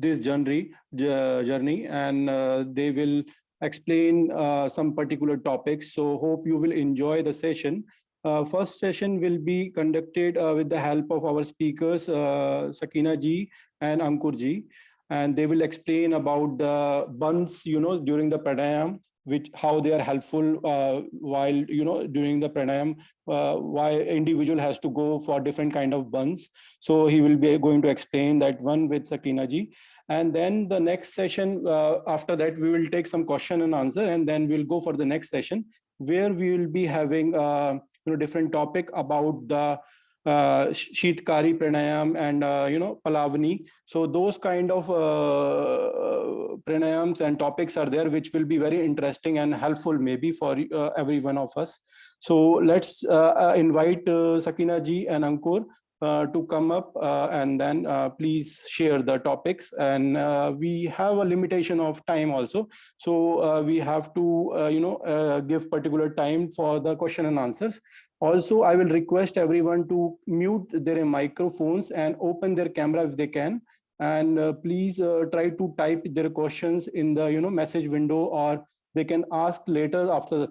this journey, and they will explain some particular topics. So hope you will enjoy the session. First session will be conducted with the help of our speakers, Sakina ji and Ankur ji, and they will explain about the bandhs, during the pranayam, how they are helpful while during the pranayam, why individual has to go for different kind of bandhs. So he will be going to explain that one with Sakina ji, and then the next session, after that we will take some question and answer, and then we'll go for the next session where we will be having different topic about the Shitkari pranayam and Palavani. So those kind of pranayams and topics are there, which will be very interesting and helpful maybe for every one of us. So let's invite Sakina ji and Ankur to come up, and then please share the topics. And we have a limitation of time also, so we have to give particular time for the question and answers. Also, I will request everyone to mute their microphones and open their camera if they can, and please try to type their questions in the message window, or they can ask later after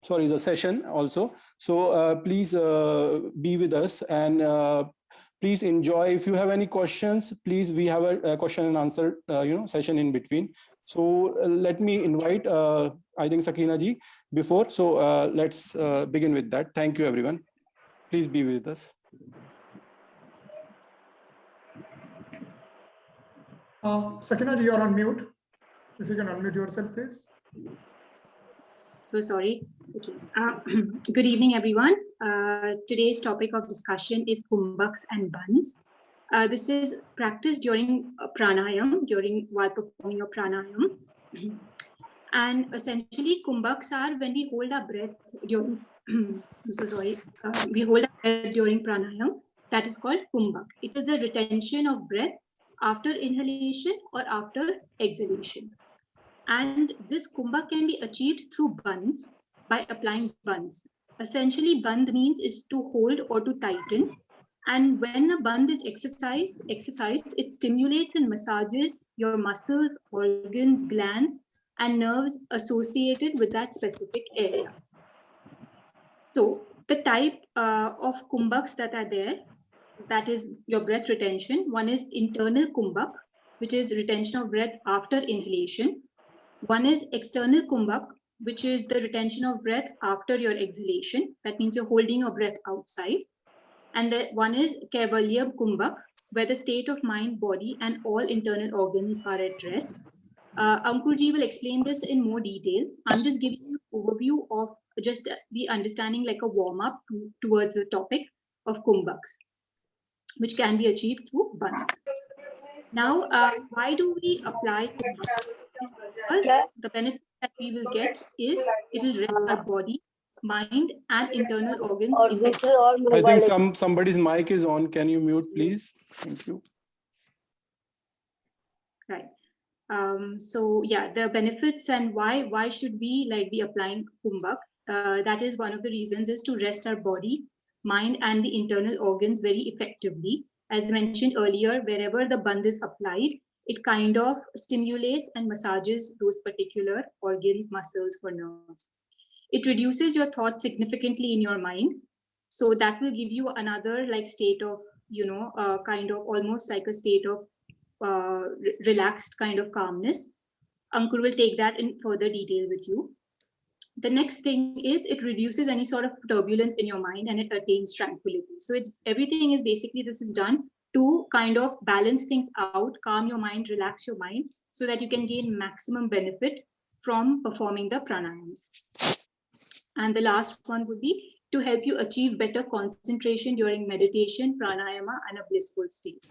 the session also. So please be with us, and please enjoy. If you have any questions, please, we have a question and answer session in between. So let me invite I think Sakina ji before. So let's begin with that. Thank you, everyone. Please be with us. Sakina ji, you're on mute. If you can unmute yourself, please. So sorry. Okay. Good evening, everyone. Today's topic of discussion is kumbhaks and bandhs. This is practiced during pranayam, while performing your pranayam. And essentially, kumbhaks are when we hold our breath during. We hold our breath during pranayam. That is called kumbhak. It is the retention of breath after inhalation or after exhalation. And this kumbhak can be achieved through bandhs by applying bandhs. Essentially, bandh means is to hold or to tighten. And when a bandh is exercised, it stimulates and massages your muscles, organs, glands, and nerves associated with that specific area. So the type of kumbhaks that are there, that is your breath retention. One is internal kumbhak, which is retention of breath after inhalation. One is external kumbhak, which is the retention of breath after your exhalation. That means you're holding your breath outside. And the one is Kaivalya kumbhak, where the state of mind, body, and all internal organs are at rest. Ankur ji will explain this in more detail. I'm just giving you an overview of just the understanding, like a warm-up towards the topic of kumbhaks, which can be achieved through bandhs. Now, why do we apply kumbhaks? Because the benefit that we will get is it will rest our body, mind, and internal organs. I think somebody's mic is on. Can you mute, please? Thank you. Right. So yeah, the benefits and why should we be applying kumbhak? That is one of the reasons, is to rest our body, mind, and the internal organs very effectively. As mentioned earlier, wherever the bandh is applied, it kind of stimulates and massages those particular organs, muscles, or nerves. It reduces your thoughts significantly in your mind. So that will give you another state of, kind of almost like a state of relaxed kind of calmness. Ankur will take that in further detail with you. The next thing is it reduces any sort of turbulence in your mind and it attains tranquility. So everything is basically, this is done to kind of balance things out, calm your mind, relax your mind, so that you can gain maximum benefit from performing the pranayams. And the last one would be to help you achieve better concentration during meditation, pranayama, and a blissful state.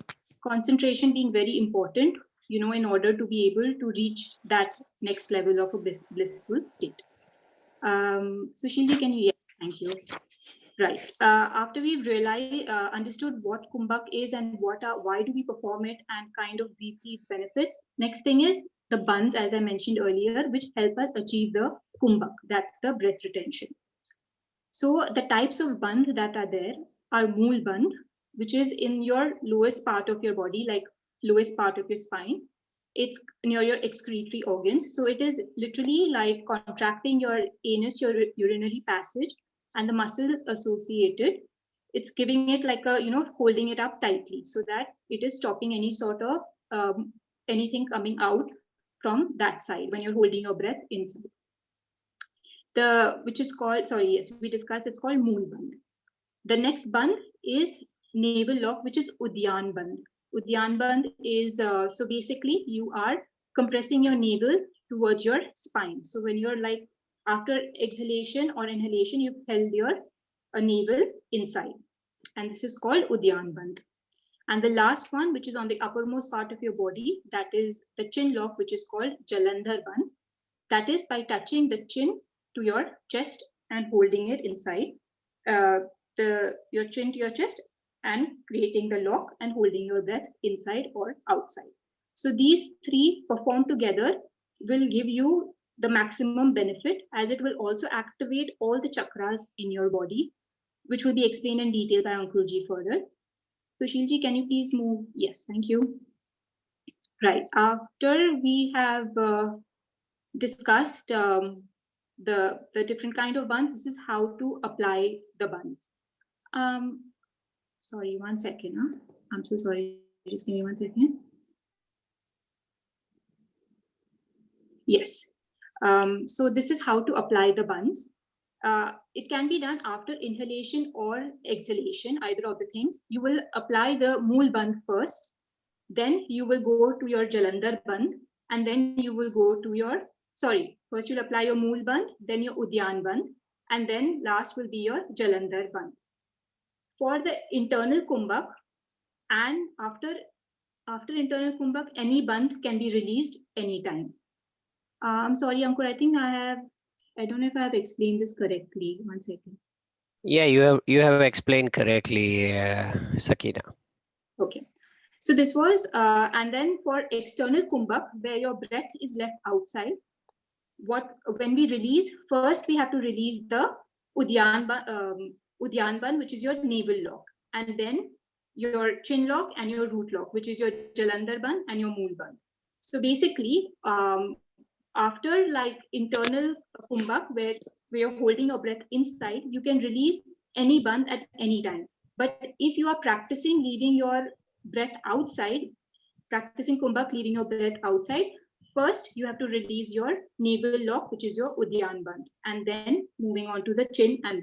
Concentration being very important, in order to be able to reach that next level of a blissful state. So Shilji, can you? Yes, thank you. Right. After we've understood what kumbhak is and why do we perform it and kind of briefly its benefits, next thing is the bandhs, as I mentioned earlier, which help us achieve the kumbhak, that's the breath retention. So the types of bandh that are there are mool bandh, which is in your lowest part of your body, like lowest part of your spine. it's near your excretory organs. So it is literally like contracting your anus, your urinary passage, and the muscles associated. It's giving it like a, holding it up tightly so that it is stopping any sort of anything coming out from that side when you're holding your breath inside. Which is called, sorry, yes, we discussed, it's called Mool Bandh. The next bandh is navel lock, which is Udyan Bandh. Udyan Bandh is, so basically you are compressing your navel towards your spine. So when you're like, after exhalation or inhalation, you've held your navel inside. And this is called Udyan Bandh. And the last one, which is on the uppermost part of your body, that is the chin lock, which is called Jalandhar Bandh. That is by touching the chin to your chest and holding it inside, your chin to your chest and creating the lock and holding your breath inside or outside. So these three performed together will give you the maximum benefit, as it will also activate all the chakras in your body, which will be explained in detail by Ankurji further. So Shilji, can you please move? Yes, thank you. Right, after we have discussed the different kind of bandhs, this is how to apply the bandhs. Sorry, 1 second. Huh? I'm so sorry. Just give me 1 second. Yes. So this is how to apply the bandhs. It can be done after inhalation or exhalation, either of the things. You will apply the Mool Bandh first, then you will go to your Jalandhar Bandh, and then you will go to your, first you'll apply your Mool Bandh, then your Udyan Bandh, and then last will be your Jalandhar Bandh. For the internal Kumbhak, and after internal Kumbhak, any bandh can be released anytime. I'm sorry, Ankur, I think I don't know if I have explained this correctly. 1 second. Yeah, you have explained correctly, Sakina. Okay. So this was, and then for external Kumbhak, where your breath is left outside, when we release, first we have to release the Udyan Bandh, which is your navel lock, and then your chin lock and your root lock, which is your Jalandhar Bandh and your Mool Bandh. So basically, after like internal Kumbhak, where you're holding your breath inside, you can release any bandh at any time. But if you are practicing leaving your breath outside, practicing Kumbhak, leaving your breath outside, first you have to release your navel lock, which is your Udyan Bandh, and then moving on to the chin and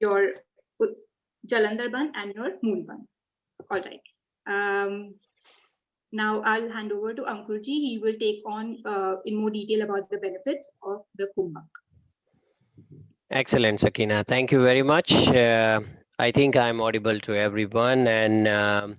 your Jalandhar Bandh and your Mool Bandh. All right. Now I'll hand over to Ankurji. He will take on in more detail about the benefits of the Kumbhak. Excellent, Sakina. Thank you very much. I think I'm audible to everyone, and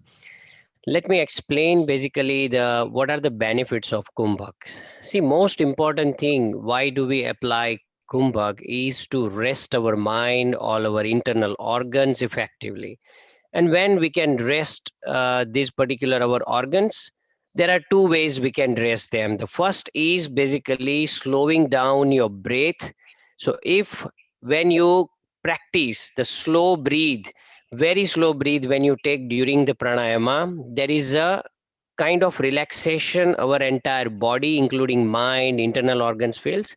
let me explain basically what are the benefits of Kumbhak. See, most important thing, why do we apply Kumbhak, is to rest our mind, all our internal organs effectively. And when we can rest these particular our organs, there are two ways we can rest them. The first is basically slowing down your breath. So when you practice the slow breathe, very slow breathe when you take during the pranayama, there is a kind of relaxation our entire body, including mind, internal organs feels.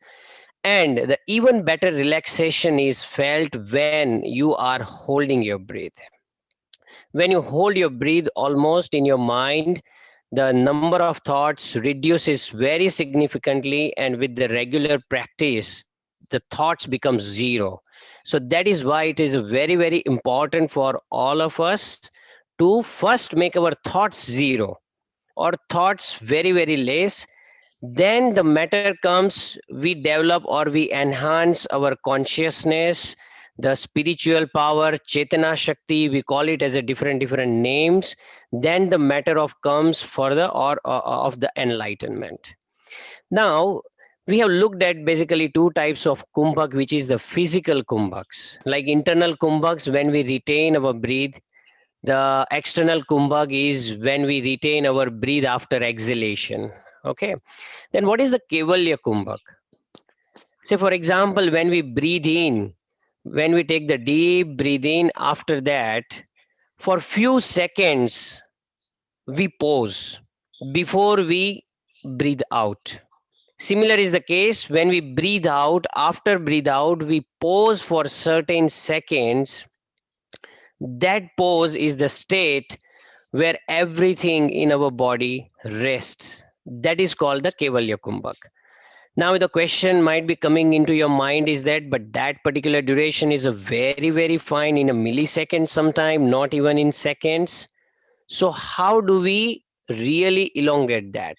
And the even better relaxation is felt when you are holding your breath. When you hold your breath almost in your mind, the number of thoughts reduces very significantly, and with the regular practice, the thoughts become zero. So that is why it is very, very important for all of us to first make our thoughts zero or thoughts very, very less. Then the matter comes, we develop or we enhance our consciousness, the spiritual power, Chetana Shakti, we call it as a different names. Then the matter of comes for of the enlightenment. Now, we have looked at basically two types of Kumbhak, which is the physical Kumbhaks. Like internal Kumbhaks, when we retain our breath. The external Kumbhak is when we retain our breath after exhalation. Okay. Then what is the Kevalya Kumbhak? Say for example, when we breathe in, when we take the deep breathe in, after that, for few seconds, we pause. before we breathe out. Similar is the case when we breathe out. After breathe out, we pause for certain seconds. That pause is the state where everything in our body rests. That is called the Kevalya Kumbhak. Now the question might be coming into your mind is that, but that particular duration is a very, very fine in a millisecond sometime, not even in seconds. So how do we really elongate that?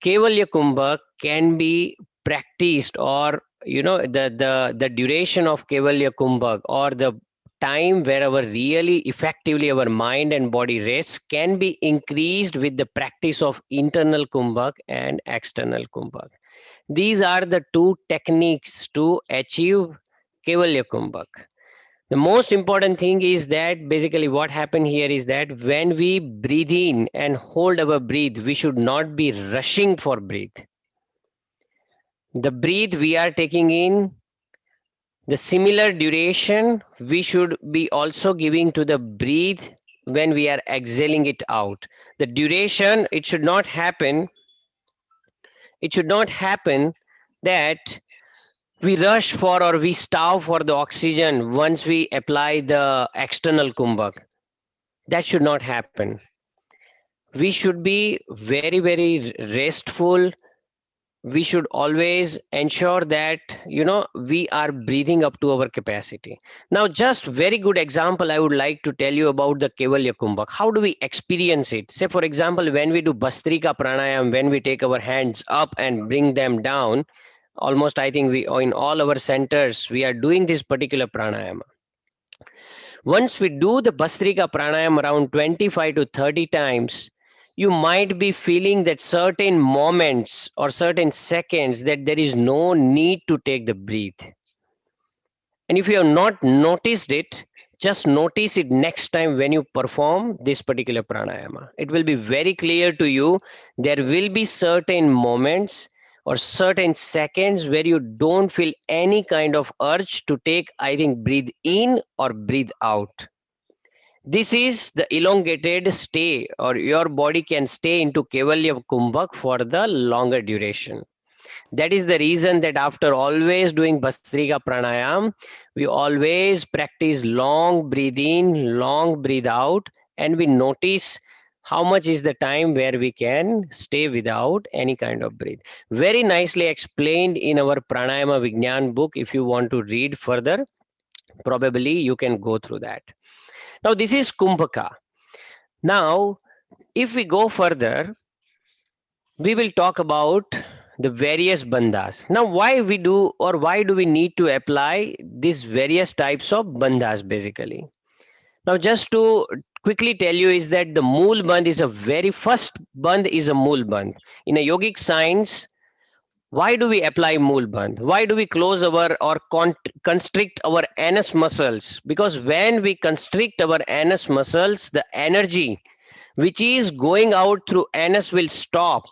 Kevalya Kumbhak can be practiced, or the duration of Kevalya Kumbhak, or the time where our really effectively our mind and body rests, can be increased with the practice of internal Kumbhak and external Kumbhak. These are the two techniques to achieve Kevalya Kumbhak. The most important thing is that basically what happened here is that when we breathe in and hold our breath, we should not be rushing for breath. The breath we are taking in, the similar duration we should be also giving to the breath when we are exhaling it out. The duration, it should not happen that we rush for or we starve for the oxygen once we apply the external Kumbhak. That should not happen. We should be very, very restful. We should always ensure that we are breathing up to our capacity. Now, just very good example I would like to tell you about the Kevalya Kumbhak. How do we experience it? Say for example, when we do Bhastrika Pranayam, when we take our hands up and bring them down, almost I think we in all our centers we are doing this particular pranayama. Once we do the Bhastrika Pranayam around 25 to 30 times, you might be feeling that certain moments or certain seconds that there is no need to take the breath. And if you have not noticed it, just notice it next time when you perform this particular pranayama. It will be very clear to you. There will be certain moments or certain seconds where you don't feel any kind of urge to take, I think, breathe in or breathe out. This is the elongated stay, or your body can stay into Kevalya Kumbhak for the longer duration. That is the reason that after always doing Bhastrika Pranayam, we always practice long breathe in, long breathe out, and we notice how much is the time where we can stay without any kind of breath. Very nicely explained in our Pranayama Vignan book. If you want to read further, probably you can go through that. Now this is Kumbhaka. Now, if we go further, we will talk about the various bandhas. Now, why do we need to apply these various types of bandhas basically? Now, just to quickly tell you is that the Mool Bandh is a very first bandh is a Mool Bandh. In a yogic science, why do we apply Mool Bandh? Why do we close our or constrict our anus muscles? Because when we constrict our anus muscles, the energy which is going out through anus will stop.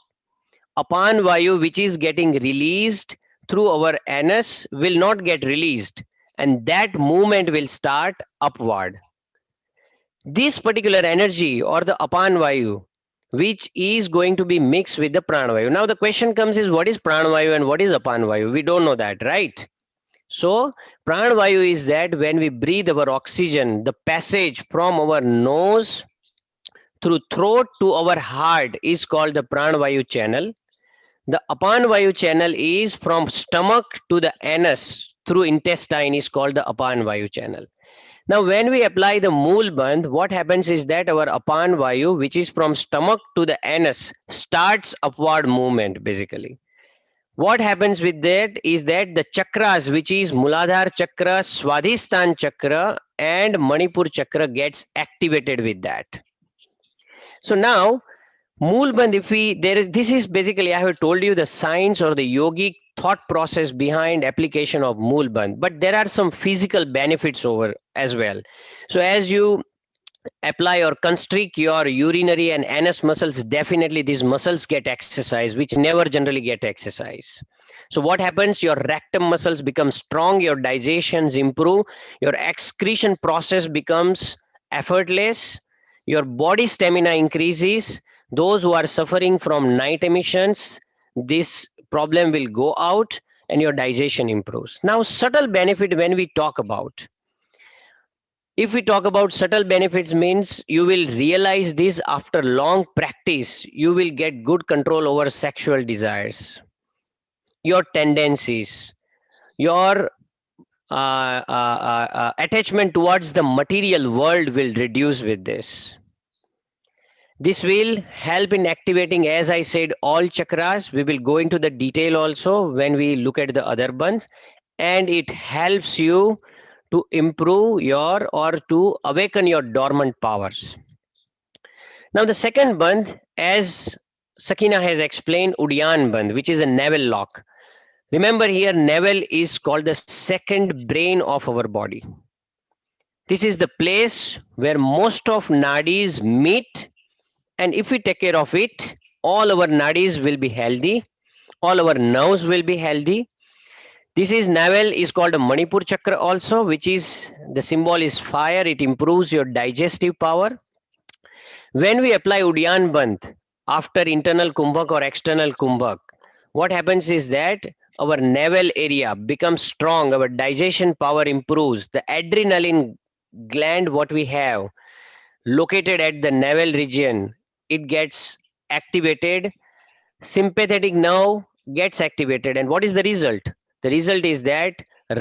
Apan Vayu which is getting released through our anus will not get released, and that movement will start upward. This particular energy or the Apan Vayu which is going to be mixed with the Pranavayu. Now the question comes is what is Pranavayu and what is Apan Vayu? We don't know that, right? So Pranavayu is that when we breathe our oxygen, the passage from our nose through throat to our heart is called the Pranavayu channel. The Apan Vayu channel is from stomach to the anus through intestine is called the Apan Vayu channel. Now, when we apply the Mool Bandh, what happens is that our Apan Vayu, which is from stomach to the anus, starts upward movement basically. What happens with that is that the chakras, which is Muladhara Chakra, Swadhisthana Chakra, and Manipur Chakra gets activated with that. So now, Mool Bandh, this is basically, I have told you the science or the yogic thought process behind application of Mool Bandh, but there are some physical benefits over as well. So as you apply or constrict your urinary and anus muscles, definitely these muscles get exercise, which never generally get exercise. So what happens? Your rectum muscles become strong, your digestions improve, your excretion process becomes effortless, your body stamina increases. Those who are suffering from night emissions, this problem will go out and your digestion improves. Now, subtle benefit when we talk about, if we talk about subtle benefits means you will realize this after long practice, you will get good control over sexual desires, your tendencies, your attachment towards the material world will reduce with this. This will help in activating, as I said, all chakras. We will go into the detail also when we look at the other bandhs, and it helps you to improve your or to awaken your dormant powers. Now, the second bandh, as Sakina has explained, Udyan bandh, which is a navel lock. Remember here, navel is called the second brain of our body. This is the place where most of nadis meet, and if we take care of it, all our nadis will be healthy, all our nerves will be healthy. This is navel is called a Manipur chakra also, which is the symbol is fire. It improves your digestive power. When we apply Udyan bandh after internal kumbhak or external kumbhak, what happens is that our navel area becomes strong, our digestion power improves, the adrenaline gland what we have located at the navel region, it gets activated, sympathetic nerve gets activated, and what is the result? The result is that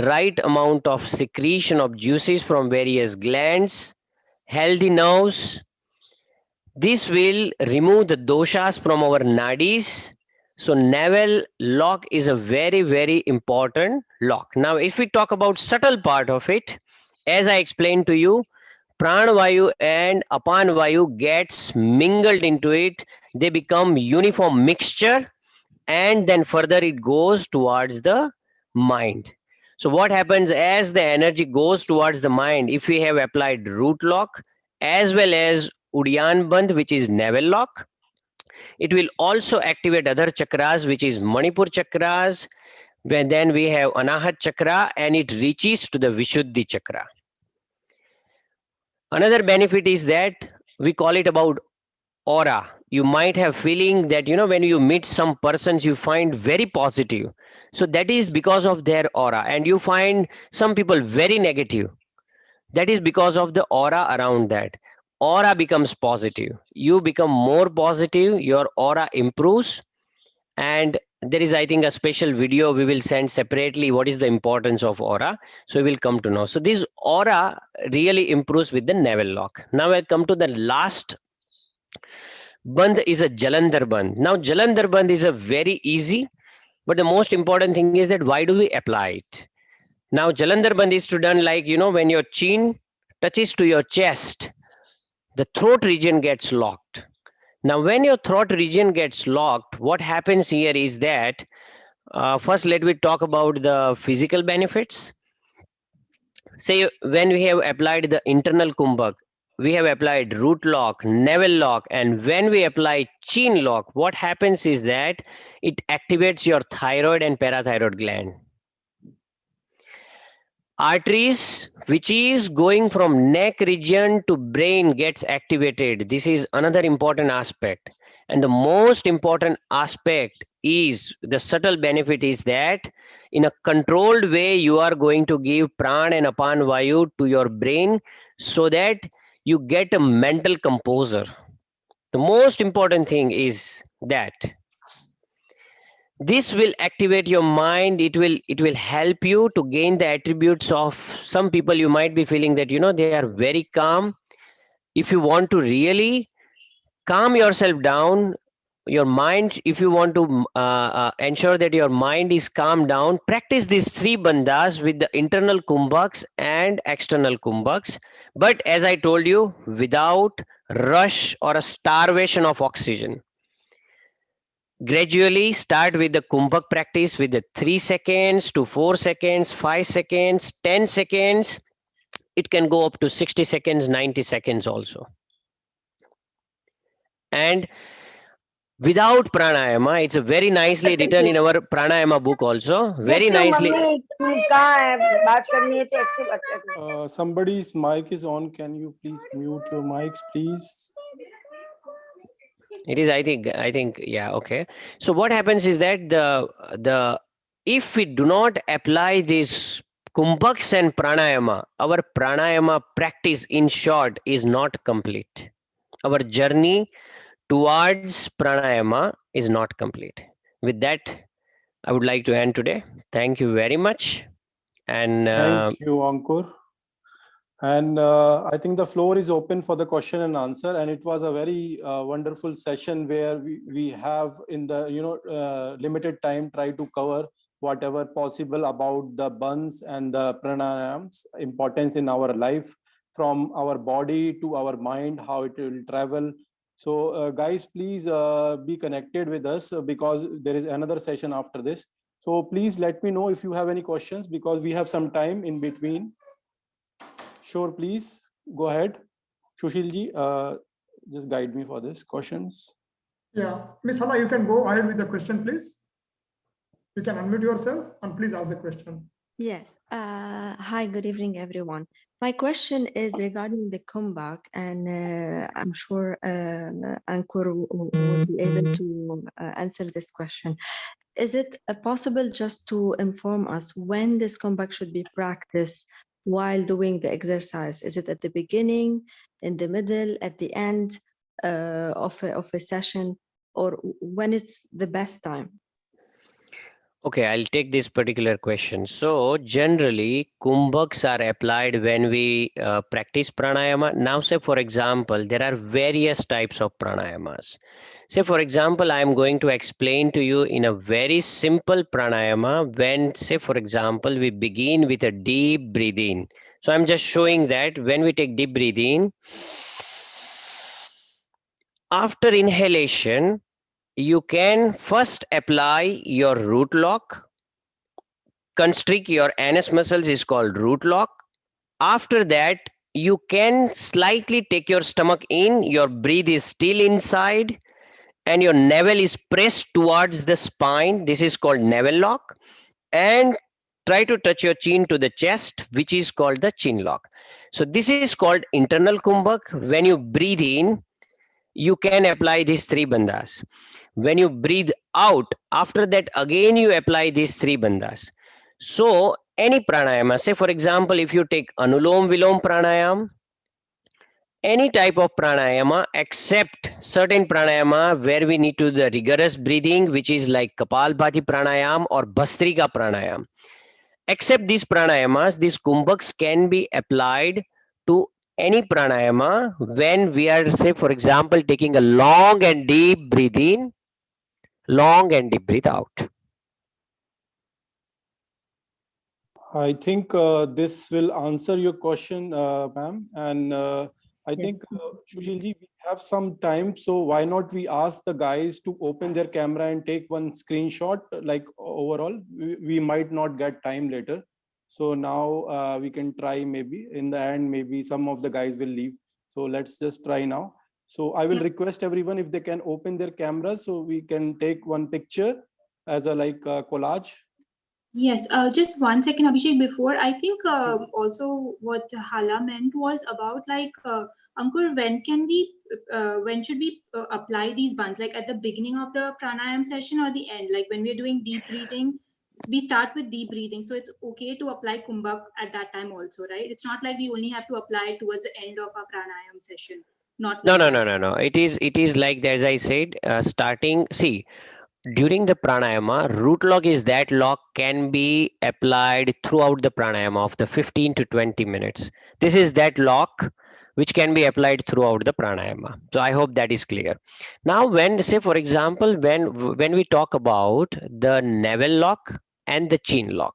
right amount of secretion of juices from various glands, healthy nerves. This will remove the doshas from our nadis. So navel lock is a very, very important lock. Now, if we talk about subtle part of it, as I explained to you, pranavayu and apanvayu gets mingled into it. They become uniform mixture, and then further it goes towards the mind. So what happens as the energy goes towards the mind, if we have applied root lock as well as Udyan bandh, which is navel lock, it will also activate other chakras, which is Manipur chakras, when then we have Anahat chakra, and it reaches to the Vishuddhi chakra. Another benefit is that we call it about aura. You might have feeling that when you meet some persons you find very positive, so that is because of their aura, and you find some people very negative, that is because of the aura around that. Aura becomes positive, you become more positive, your aura improves. And there is, I think, a special video we will send separately what is the importance of aura, so we will come to know. So this aura really improves with the navel lock. Now I come to the last bandh, is a Jalandhar bandh. Now Jalandhar bandh is a very easy, but the most important thing is that why do we apply it? Now Jalandhar bandh is to done like when your chin touches to your chest, the throat region gets locked. Now when your throat region gets locked, what happens here is that first let me talk about the physical benefits. Say when we have applied the internal kumbhak, we have applied root lock, navel lock, and when we apply chin lock, what happens is that it activates your thyroid and parathyroid gland. Arteries which is going from neck region to brain gets activated. This is another important aspect, and the most important aspect is the subtle benefit is that in a controlled way you are going to give pran and apan vayu to your brain so that you get a mental composure. The most important thing is that this will activate your mind. It will help you to gain the attributes of some people. You might be feeling that they are very calm. If you want to really calm yourself down, your mind, if you want to ensure that your mind is calmed down, practice these three bandhas with the internal kumbhaks and external kumbhaks, but as I told you, without rush or a starvation of oxygen. Gradually start with the kumbhak practice with the 3 seconds to 4 seconds, 5 seconds, 10 seconds. It can go up to 60 seconds, 90 seconds also. And without pranayama, it's a very nicely written in our pranayama book also. Very nicely. Somebody's mic is on. Can you please mute your mics, please? It is, I think, yeah, okay. So what happens is that if we do not apply this kumbhaks and pranayama, our pranayama practice, in short, is not complete. Our journey towards pranayama is not complete. With that, I would like to end today. Thank you very much. And Thank you, Ankur. And I think the floor is open for the question and answer. And it was a very wonderful session where we have in the limited time try to cover whatever possible about the bandhs and the pranayams importance in our life, from our body to our mind, how it will travel. So guys, please be connected with us because there is another session after this. So please let me know if you have any questions because we have some time in between. Sure, please go ahead. Sushilji, just guide me for this questions. Yeah, Miss Hala, you can go ahead with the question, please. You can unmute yourself and please ask the question. Yes. Hi, good evening, everyone. My question is regarding the kumbhak, and I'm sure Ankur will be able to answer this question. Is it possible just to inform us when this kumbhak should be practiced while doing the exercise? Is it at the beginning, in the middle, at the end of a session, or when is the best time? okay, I'll take this particular question. So generally, kumbhaks are applied when we practice pranayama. Now, say for example, there are various types of pranayamas. Say for example, I am going to explain to you in a very simple pranayama when, say for example, we begin with a deep breathing. So I'm just showing that when we take deep breathing, after inhalation, you can first apply your root lock. Constrict your anus muscles is called root lock. After that, you can slightly take your stomach in, your breath is still inside, and your navel is pressed towards the spine. This is called navel lock. And try to touch your chin to the chest, which is called the chin lock. So this is called internal kumbhak. When you breathe in, you can apply these three bandhas. When you breathe out, after that again you apply these three bandhas. So any pranayama, say for example, if you take Anulom Vilom pranayam, any type of pranayama except certain pranayama where we need to do the rigorous breathing, which is like Kapalbhati pranayam or Bhastrika pranayam. Except these pranayamas, these kumbhaks can be applied to any pranayama when we are, say for example, taking a long and deep breath in, long and deep breath out. I think this will answer your question, ma'am. And I think, Sushilji, we have some time. So why not we ask the guys to open their camera and take one screenshot, like overall, we might not get time later. So now we can try maybe in the end, maybe some of the guys will leave. So let's just try now. So I will request everyone if they can open their cameras so we can take one picture as a like collage. Yes, just 1 second, Abhishek. Before, I think also what Hala meant was about like Ankur, when should we apply these bandhs? Like at the beginning of the pranayam session or the end? Like when we're doing deep breathing, we start with deep breathing, so it's okay to apply kumbhak at that time also, right? It's not like we only have to apply it towards the end of our pranayam session. Not No, like no, that. no, no, no. It is like, as I said, starting, see, during the pranayama, root lock is that lock can be applied throughout the pranayama of the 15 to 20 minutes. This is that lock which can be applied throughout the pranayama. So I hope that is clear. Now, when, say for example, when we talk about the navel lock and the chin lock.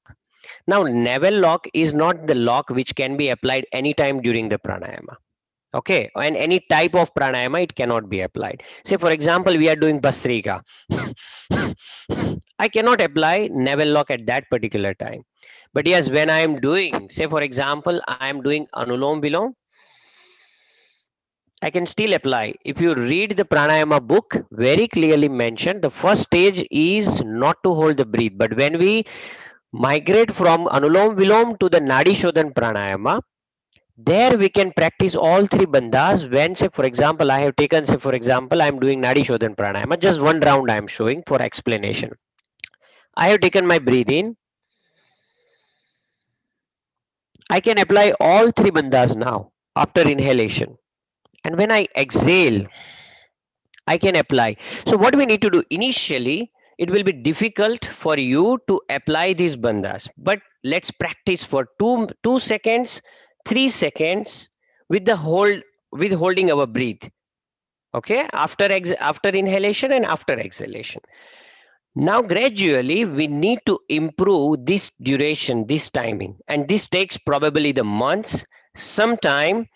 Now, navel lock is not the lock which can be applied anytime during the pranayama. Okay, and any type of pranayama it cannot be applied. Say for example, we are doing Bhastrika. I cannot apply navel lock at that particular time. But yes, when I am doing, say for example, I am doing Anulom Vilom, I can still apply. If you read the pranayama book, very clearly mentioned, the first stage is not to hold the breath. But when we migrate from Anulom Vilom to the Nadi Shodhan pranayama, There we can practice all three bandhas when, say for example, I have taken, say for example, I'm doing Nadi Shodhan Pranayama, just one round I'm showing for explanation. I have taken my breathe in. I can apply all three bandhas now after inhalation. And when I exhale, I can apply. So what we need to do initially, it will be difficult for you to apply these bandhas, but let's practice for 2 seconds, 3 seconds with the hold, with holding our breath. Okay, after inhalation and after exhalation. Now gradually we need to improve this duration, this timing, and this takes probably the months, sometime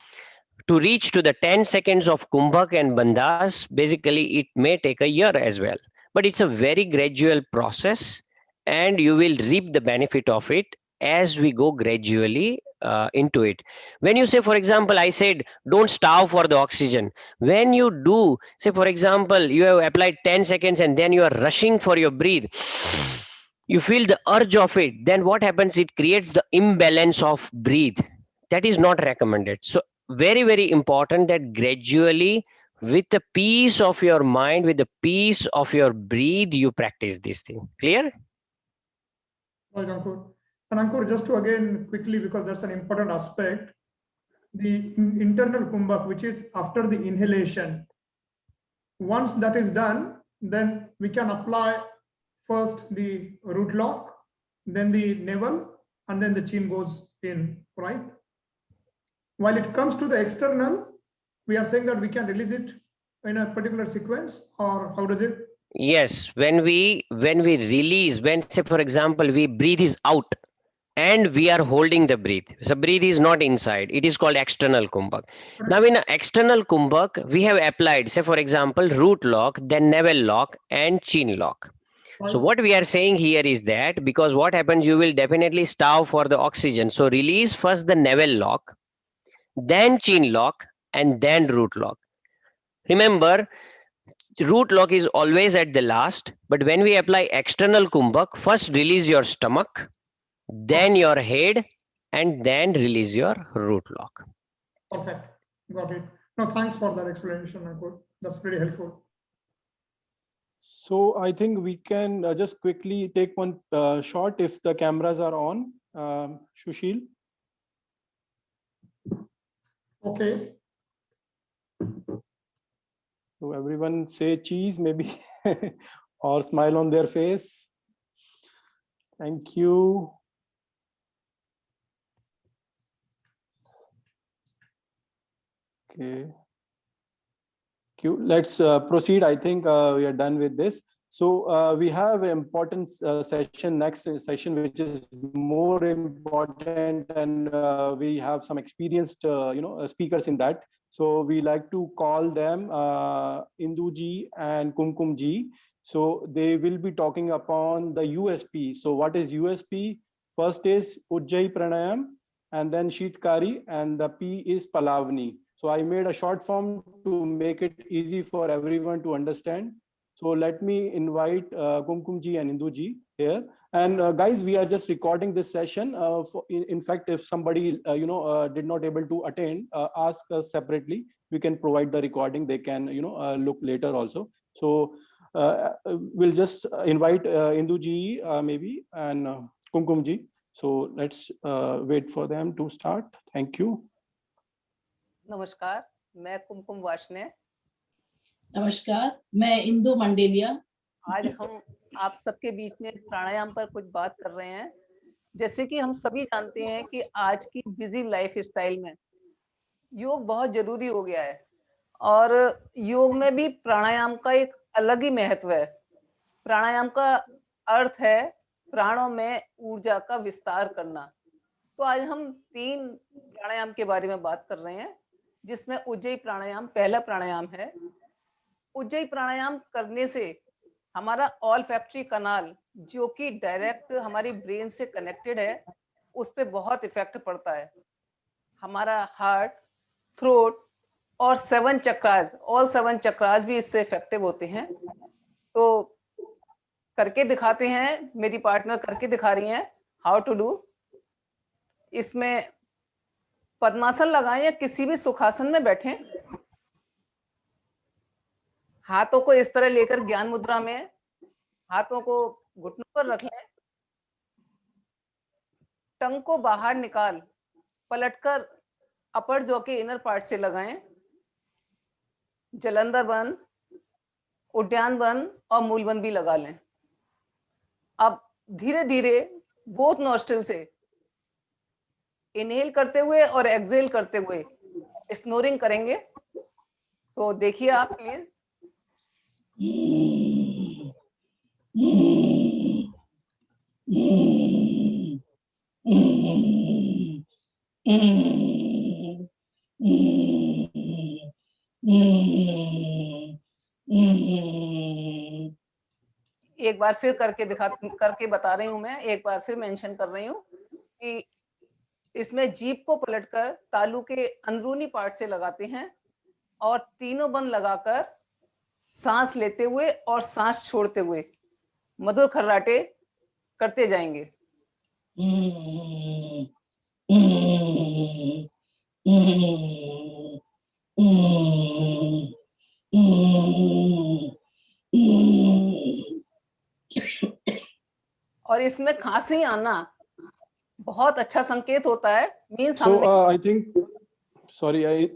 to reach to the 10 seconds of Kumbhak and Bandhas. Basically it may take a year as well, but it's a very gradual process and you will reap the benefit of it as we go gradually into it. When you say, for example, I said don't starve for the oxygen. When you do, say for example, you have applied 10 seconds and then you are rushing for your breathe, you feel the urge of it, then what happens, it creates the imbalance of breathe. That is not recommended. So very, very important that gradually, with the peace of your mind, with the peace of your breathe, you practice this thing. Clear? Right, Ankur. And Ankur, just to again quickly, because that's an important aspect, the internal Kumbhak, which is after the inhalation, once that is done, then we can apply first the root lock, then the navel, and then the chin goes in, right? While it comes to the external, we are saying that we can release it in a particular sequence, or how does it? Yes, when we release, when say for example we breathe is out and we are holding the breath, so breathe is not inside, it is called external Kumbhak. Now in external Kumbhak we have applied, say for example, root lock, then navel lock and chin lock. So what we are saying here is that, because what happens, you will definitely starve for the oxygen, so release first the navel lock, then chin lock, and then root lock. Remember, root lock is always at the last, but when we apply external Kumbhak, first release your stomach, then your head, and then release your root lock. Perfect. Got it. No, thanks for that explanation, Ankur. That's pretty helpful. So I think we can just quickly take one shot if the cameras are on. Sushil. Okay. So everyone say cheese maybe or smile on their face. Thank you. Okay. Let's proceed. I think we are done with this. So we have an important session, next session, which is more important, and we have some experienced, speakers in that. So we like to call them Induji and Kumkumji. So they will be talking upon the USP. So what is USP? First is Ujjayi Pranayam, and then Sheetkari, and the P is Palavni. So I made a short form to make it easy for everyone to understand. So let me invite Kumkumji and Induji here. And guys, we are just recording this session. In fact, if somebody did not able to attend, ask us separately. We can provide the recording. They can look later also. So we'll just invite Induji maybe and Kumkumji. So let's wait for them to start. Thank you. नमस्कार, मैं कुमकुम वार्ष्णेय। नमस्कार, मैं इंदु मंडेलिया। आज हम आप सबके बीच में प्राणायाम पर कुछ बात कर रहे हैं। जैसे कि हम सभी जानते हैं कि आज की बिजी लाइफ स्टाइल में योग बहुत जरूरी हो गया है और योग में भी प्राणायाम का एक अलग ही महत्व है। प्राणायाम का अर्थ है प्राणों में ऊर्जा का विस्तार करना। तो आज हम 3 प्राणायाम के बारे में बात कर रहे हैं, जिसमें उज्जयी प्राणायाम पहला प्राणायाम है। उज्जयी प्राणायाम करने से हमारा ऑल्फैक्टरी कनाल, जो कि डायरेक्ट हमारी ब्रेन से कनेक्टेड है, उस पे बहुत इफेक्ट पड़ता है। हमारा हार्ट, थ्रोट और 7 चक्रास, ऑल 7 चक्रास भी इससे इफेक्टिव होते हैं। तो करके दिखाते हैं, मेरी पार्टनर करके दिखा रही हैं हाउ टू डू। इसमें पद्मासन लगाएं या किसी भी सुखासन में बैठें, हाथों को इस तरह लेकर ज्ञान मुद्रा में हाथों को घुटनों पर रख लें, टंग को बाहर निकाल पलटकर अपर जॉ के इनर पार्ट से लगाएं, जलंधर बंद, उद्यान बंद और मूलबंद भी लगा लें। अब धीरे धीरे बोथ नॉस्ट्रिल से इनहेल करते हुए और एक्सहेल करते हुए स्नोरिंग करेंगे। तो देखिए आप प्लीज। एक बार फिर करके बता रही हूं मैं, एक बार फिर मेंशन कर रही हूं कि इसमें जीभ को पलटकर तालू के अंदरूनी पार्ट से लगाते हैं और तीनों बंद लगाकर सांस लेते हुए और सांस छोड़ते हुए मधुर खर्राटे करते जाएंगे। और इसमें खांसी आना बहुत अच्छा संकेत होता है। Means So I think, sorry,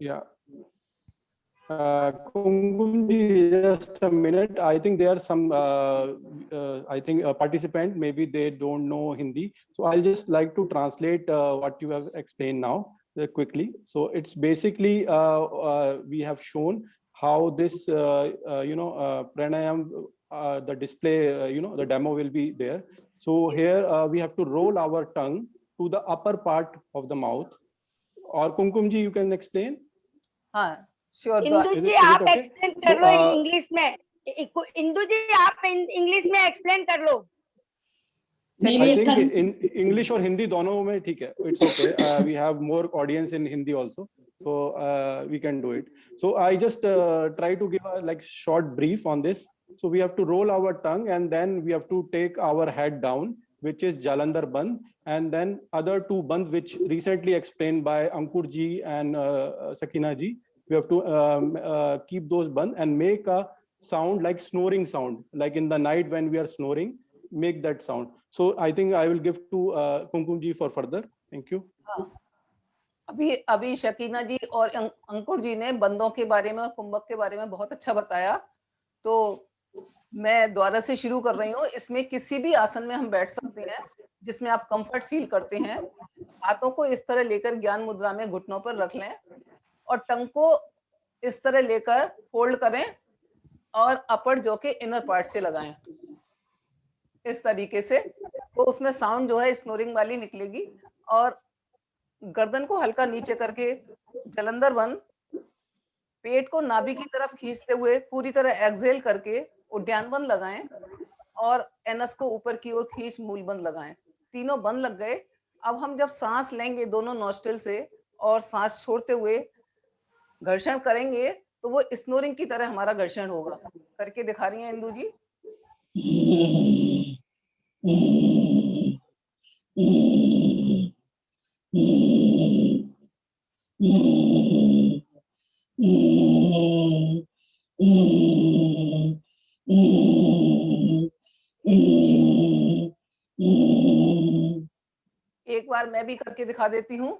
yeah. Kumkumji, just a minute. I think there are some, I think a participant, maybe they don't know Hindi. So I'll just like to translate what you have explained now quickly. So it's basically, we have shown how this, pranayam, the display, the demo will be there. So here we have to roll our tongue to the upper part of the mouth. Or Kumkumji, you can explain? हाँ, sure. Indu Is ji it आप okay? Explain कर So, लो English में। इंदु जी आप English में explain कर लो। I think in English or Hindi दोनों में ठीक है. It's okay. We have more audience in Hindi also, so we can do it. So I just try to give a like short brief on this. So we have to roll our tongue and then we have to take our head down, which is Jalandhar Bandh, and then other two bandh, which recently explained by Ankur ji and Sakina ji. We have to keep those bandh and make a sound like snoring sound, like in the night when we are snoring, make that sound. So I think I will give to Kumkum ji for further. Thank you. अभी शकीना जी और अंकुर जी ने बंदों के बारे में और कुंभक के बारे में बहुत अच्छा बताया। तो मैं दोबारा से शुरू कर रही हूँ। इसमें किसी भी आसन में हम बैठ सकते हैं जिसमें आप कंफर्ट फील करते हैं। हाथों को इस तरह लेकर ज्ञान मुद्रा में घुटनों पर रख लें और टंग को इस तरह लेकर फोल्ड करें और अपर जॉ के इनर पार्ट से लगाएं इस तरीके से। तो उसमें साउंड जो है स्नोरिंग वाली निकलेगी। और गर्दन को हल्का नीचे करके जलंधर बंद, पेट को नाभि की तरफ खींचते हुए पूरी तरह एक्सहेल करके उद्यान बंद लगाएं और एनस को ऊपर की ओर खींच मूल बंद लगाएं। तीनों बंद लग गए। अब हम जब सांस लेंगे दोनों नॉस्ट्रिल से और सांस छोड़ते हुए घर्षण करेंगे तो वो स्नोरिंग की तरह हमारा घर्षण होगा। करके दिखा रही हैं इंदु जी। एक बार मैं भी करके दिखा देती हूँ।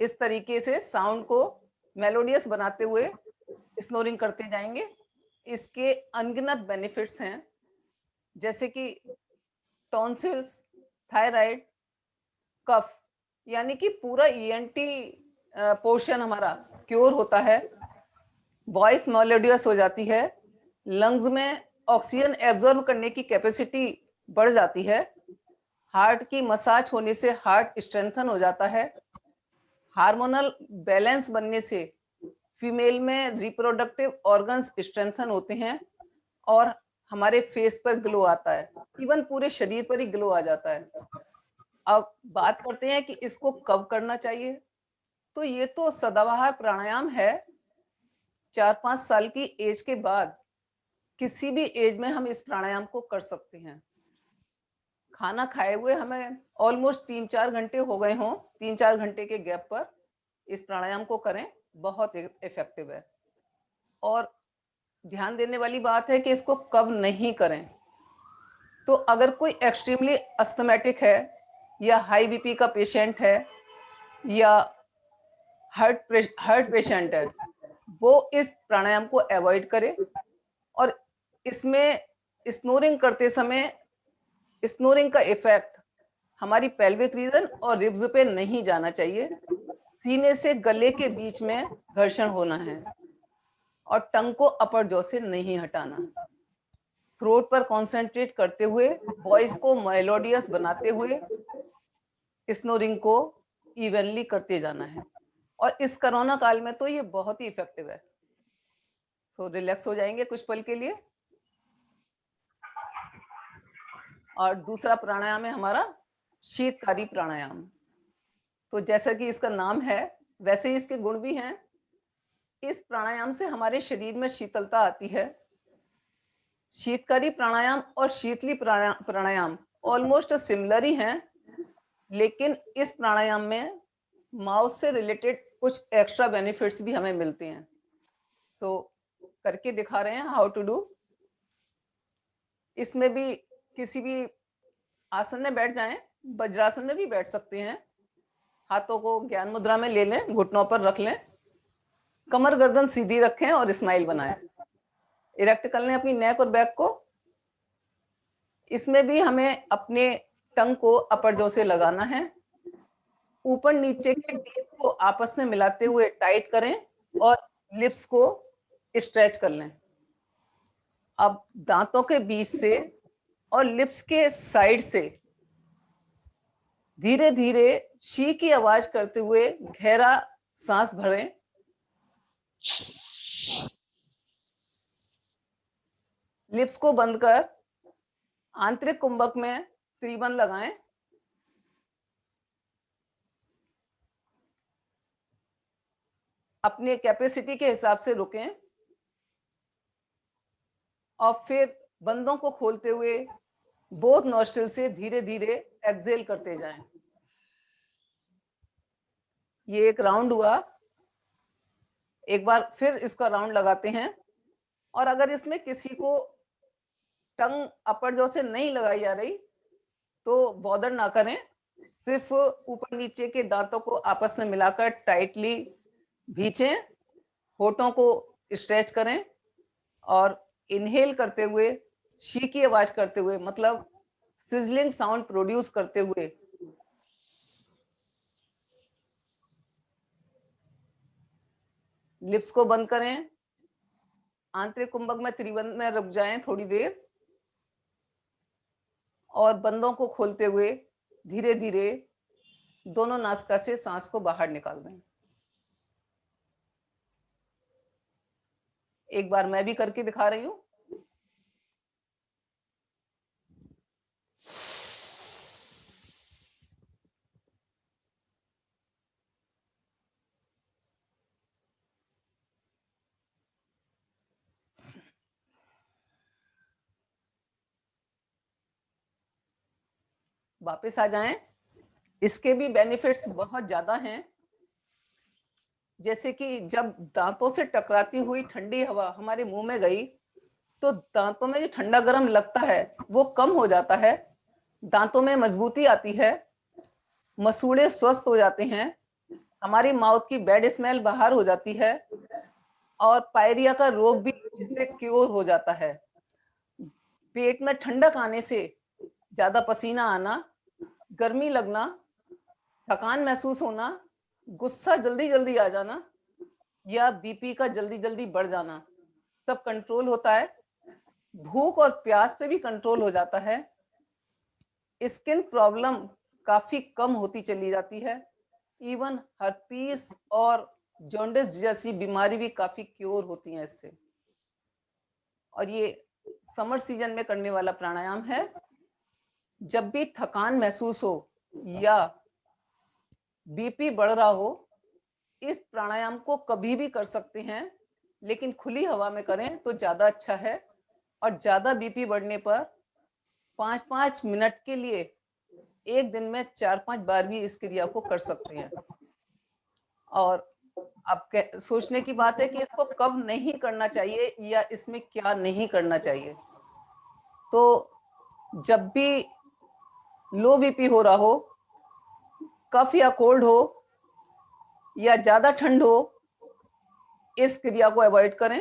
इस तरीके से साउंड को मेलोडियस बनाते हुए स्नोरिंग करते जाएंगे। इसके अनगिनत बेनिफिट्स हैं, जैसे कि टॉन्सिल्स, थायराइड, कफ, यानी कि पूरा ईएनटी पोर्शन हमारा क्योर होता है। वॉइस मेलोडियस हो जाती है। लंग्स में ऑक्सीजन एब्जॉर्ब करने की कैपेसिटी बढ़ जाती है। हार्ट की मसाज होने से हार्ट स्ट्रेंथन हो जाता है। हार्मोनल बैलेंस बनने से फीमेल में रिप्रोडक्टिव ऑर्गन्स स्ट्रेंथन होते हैं और हमारे फेस पर ग्लो आता है। इवन पूरे शरीर पर ही ग्लो आ जाता है। अब बात करते हैं कि इसको कब करना चाहिए। तो ये तो सदाबहार प्राणायाम है। 4-5 साल की एज के बाद किसी भी एज में हम इस प्राणायाम को कर सकते हैं। खाना खाए हुए हमें ऑलमोस्ट 3-4 घंटे हो गए हों, 3-4 घंटे के गैप पर इस प्राणायाम को करें, बहुत इफेक्टिव है। और ध्यान देने वाली बात है कि इसको कब नहीं करें। तो अगर कोई एक्सट्रीमली अस्थमेटिक है या हाई बीपी का पेशेंट है या हार्ट पेशेंट है, वो इस प्राणायाम को अवॉइड करे। और इसमें स्नोरिंग करते समय स्नोरिंग का इफेक्ट हमारी पेल्विक रीजन और रिब्स पे नहीं जाना चाहिए। सीने से गले के बीच में घर्षण होना है और टंग को अपर जॉ से नहीं हटाना। थ्रोट पर कंसंट्रेट करते हुए, वॉइस को मेलोडियस बनाते हुए स्नोरिंग को इवनली करते जाना है। और इस कोरोना काल में तो ये बहुत ही इफेक्टिव है। तो रिलैक्स हो जाएंगे कुछ पल के लिए। और दूसरा प्राणायाम है हमारा शीतकारी प्राणायाम। तो जैसा कि इसका नाम है वैसे ही इसके गुण भी हैं। इस प्राणायाम से हमारे शरीर में शीतलता आती है। शीतकारी प्राणायाम और शीतली प्राणायाम ऑलमोस्ट सिमिलर ही हैं, लेकिन इस प्राणायाम में माउथ से रिलेटेड कुछ एक्स्ट्रा बेनिफिट्स भी हमें मिलते हैं। सो करके दिखा रहे हैं हाउ टू डू। इसमें भी किसी भी आसन में बैठ जाएं, वज्रासन में भी बैठ सकते हैं। हाथों को ज्ञान मुद्रा में ले लें, घुटनों पर रख लें, कमर गर्दन सीधी रखें और स्माइल बनाएं। इरेक्ट कर लें अपनी नेक और बैक को। इसमें भी हमें अपने टंग को अपर जॉ से लगाना है। ऊपर नीचे के टीथ को आपस में मिलाते हुए टाइट करें और लिप्स को स्ट्रेच कर लें। अब दांतों के बीच से और लिप्स के साइड से धीरे धीरे शी की आवाज करते हुए गहरा सांस भरें। लिप्स को बंद कर आंतरिक कुंभक में त्रिबंध लगाएं। अपने कैपेसिटी के हिसाब से रुकें और फिर बंदों को खोलते हुए बोथ नॉस्ट्रिल से धीरे धीरे एक्सहेल करते जाएं। ये एक राउंड हुआ। एक बार फिर इसका राउंड लगाते हैं। और अगर इसमें किसी को टंग अपर जॉ से नहीं लगाई जा रही तो बॉदर ना करें। सिर्फ ऊपर नीचे के दांतों को आपस में मिलाकर टाइटली भींचें, होठों को स्ट्रेच करें और इनहेल करते हुए शी की आवाज करते हुए, मतलब सिजलिंग साउंड प्रोड्यूस करते हुए लिप्स को बंद करें। आंतरिक कुंभक में त्रिबंध में रुक जाएं थोड़ी देर और बंदों को खोलते हुए धीरे धीरे दोनों नासिका से सांस को बाहर निकाल दें। एक बार मैं भी करके दिखा रही हूं। वापस आ जाएं। इसके भी बेनिफिट्स बहुत ज्यादा हैं। जैसे कि जब दांतों से टकराती हुई ठंडी हवा हमारे मुंह में गई तो दांतों में जो ठंडा गर्म लगता है वो कम हो जाता है। दांतों में मजबूती आती है, मसूड़े स्वस्थ हो जाते हैं, हमारी माउथ की बैड स्मेल बाहर हो जाती है और पायरिया का रोग भी इससे क्योर हो जाता है। पेट में ठंडक आने से ज्यादा पसीना आना, गर्मी लगना, थकान महसूस होना, गुस्सा जल्दी जल्दी आ जाना या बीपी का जल्दी जल्दी बढ़ जाना सब कंट्रोल होता है। भूख और प्यास पे भी कंट्रोल हो जाता है। स्किन प्रॉब्लम काफी कम होती चली जाती है। इवन हर्पीस और जॉन्डिस जैसी बीमारी भी काफी क्योर होती हैं इससे। और ये समर सीजन में करने वाला प्राणायाम है। जब भी थकान महसूस हो या बीपी बढ़ रहा हो इस प्राणायाम को कभी भी कर सकते हैं, लेकिन खुली हवा में करें तो ज्यादा अच्छा है। और ज्यादा बीपी बढ़ने पर 5-5 मिनट के लिए एक दिन में 4-5 बार भी इस क्रिया को कर सकते हैं। और अब सोचने की बात है कि इसको कब नहीं करना चाहिए या इसमें क्या नहीं करना चाहिए। तो जब भी लो बीपी हो रहा हो, कफ या कोल्ड हो या ज्यादा ठंड हो, इस क्रिया को अवॉइड करें।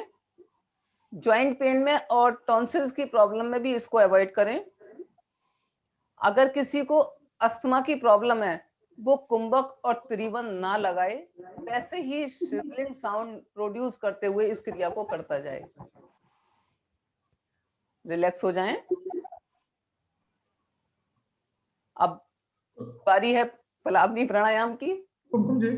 जॉइंट पेन में और टॉन्सिल्स की प्रॉब्लम में भी इसको अवॉइड करें। अगर किसी को अस्थमा की प्रॉब्लम है, वो कुंभक और त्रिवन ना लगाए, वैसे ही शिवलिंग साउंड प्रोड्यूस करते हुए इस क्रिया को करता जाए। रिलैक्स हो जाएं। अब बारी है पलावनी प्राणायाम की। कुमकुम जी,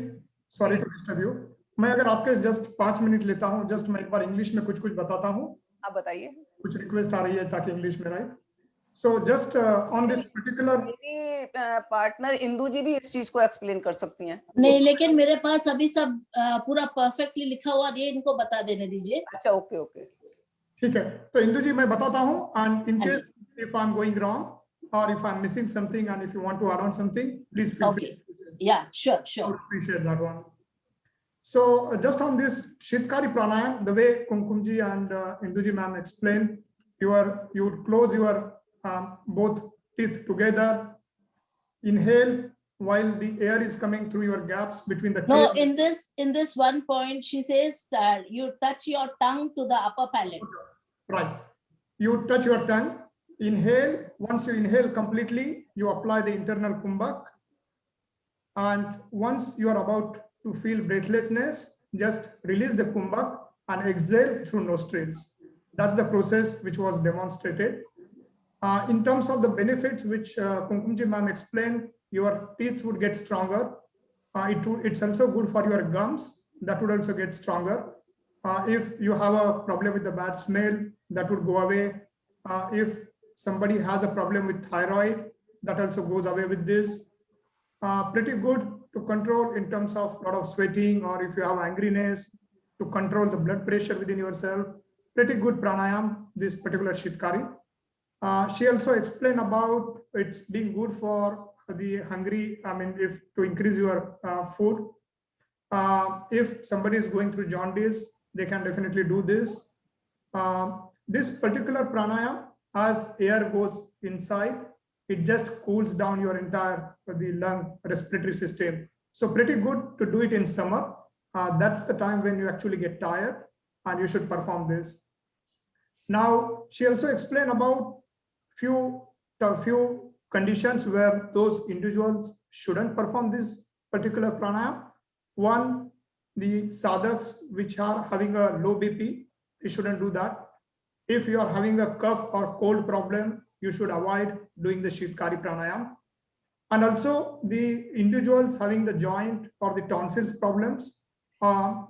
सॉरी टू डिस्टर्ब यू। मैं अगर आपके जस्ट 5 मिनट लेता हूँ, जस्ट मैं एक बार इंग्लिश में कुछ बताता हूँ। आप बताइए। कुछ रिक्वेस्ट आ रही है ताकि इंग्लिश में, right? So just on this particular, मेरी पार्टनर इंदू जी भी इस चीज को एक्सप्लेन कर सकती हैं। नहीं, लेकिन मेरे पास अभी सब पूरा परफेक्टली लिखा हुआ नहीं है, इनको बता देने दीजिए। अच्छा, ओके ओके, ठीक है। तो इंदू जी मैं बताता हूँ, एंड इन हाँ जी। Case if I am going wrong और if I am missing something and if you want to add on something, please feel free. Yeah, sure, I sure. would appreciate that one. So just on this Shitkari pranayam, the way Kumkumji and Induji ma'am explained, you would close your both teeth together, inhale while the air is coming through your gaps between the No, teeth. in this one point, she says you touch your tongue to the upper palate. Right. You touch your tongue, inhale. Once you inhale completely, you apply the internal kumbhak. And once you are about to feel breathlessness, just release the kumbhak and exhale through nostrils. That's the process which was demonstrated. In terms of the benefits which Kumkumji ma'am explained, your teeth would get stronger. It's also good for your gums. That would also get stronger. If you have a problem with the bad smell, that would go away. If somebody has a problem with thyroid, that also goes away with this. Pretty good to control in terms of a lot of sweating, or if you have angriness, to control the blood pressure within yourself. Pretty good pranayam, this particular Shitkari. She also explained about it's being good for the hungry, if to increase your food. If somebody is going through jaundice, they can definitely do this. This particular pranayam, as air goes inside, it just cools down your entire the lung respiratory system. So pretty good to do it in summer. That's the time when you actually get tired, and you should perform this. Now, she also explained about few conditions where those individuals shouldn't perform this particular pranayam. One, the sadhaks which are having a low BP, they shouldn't do that. If you are having a cough or cold problem, you should avoid doing the Shitkari pranayam. And also the individuals having the joint or the tonsils problems,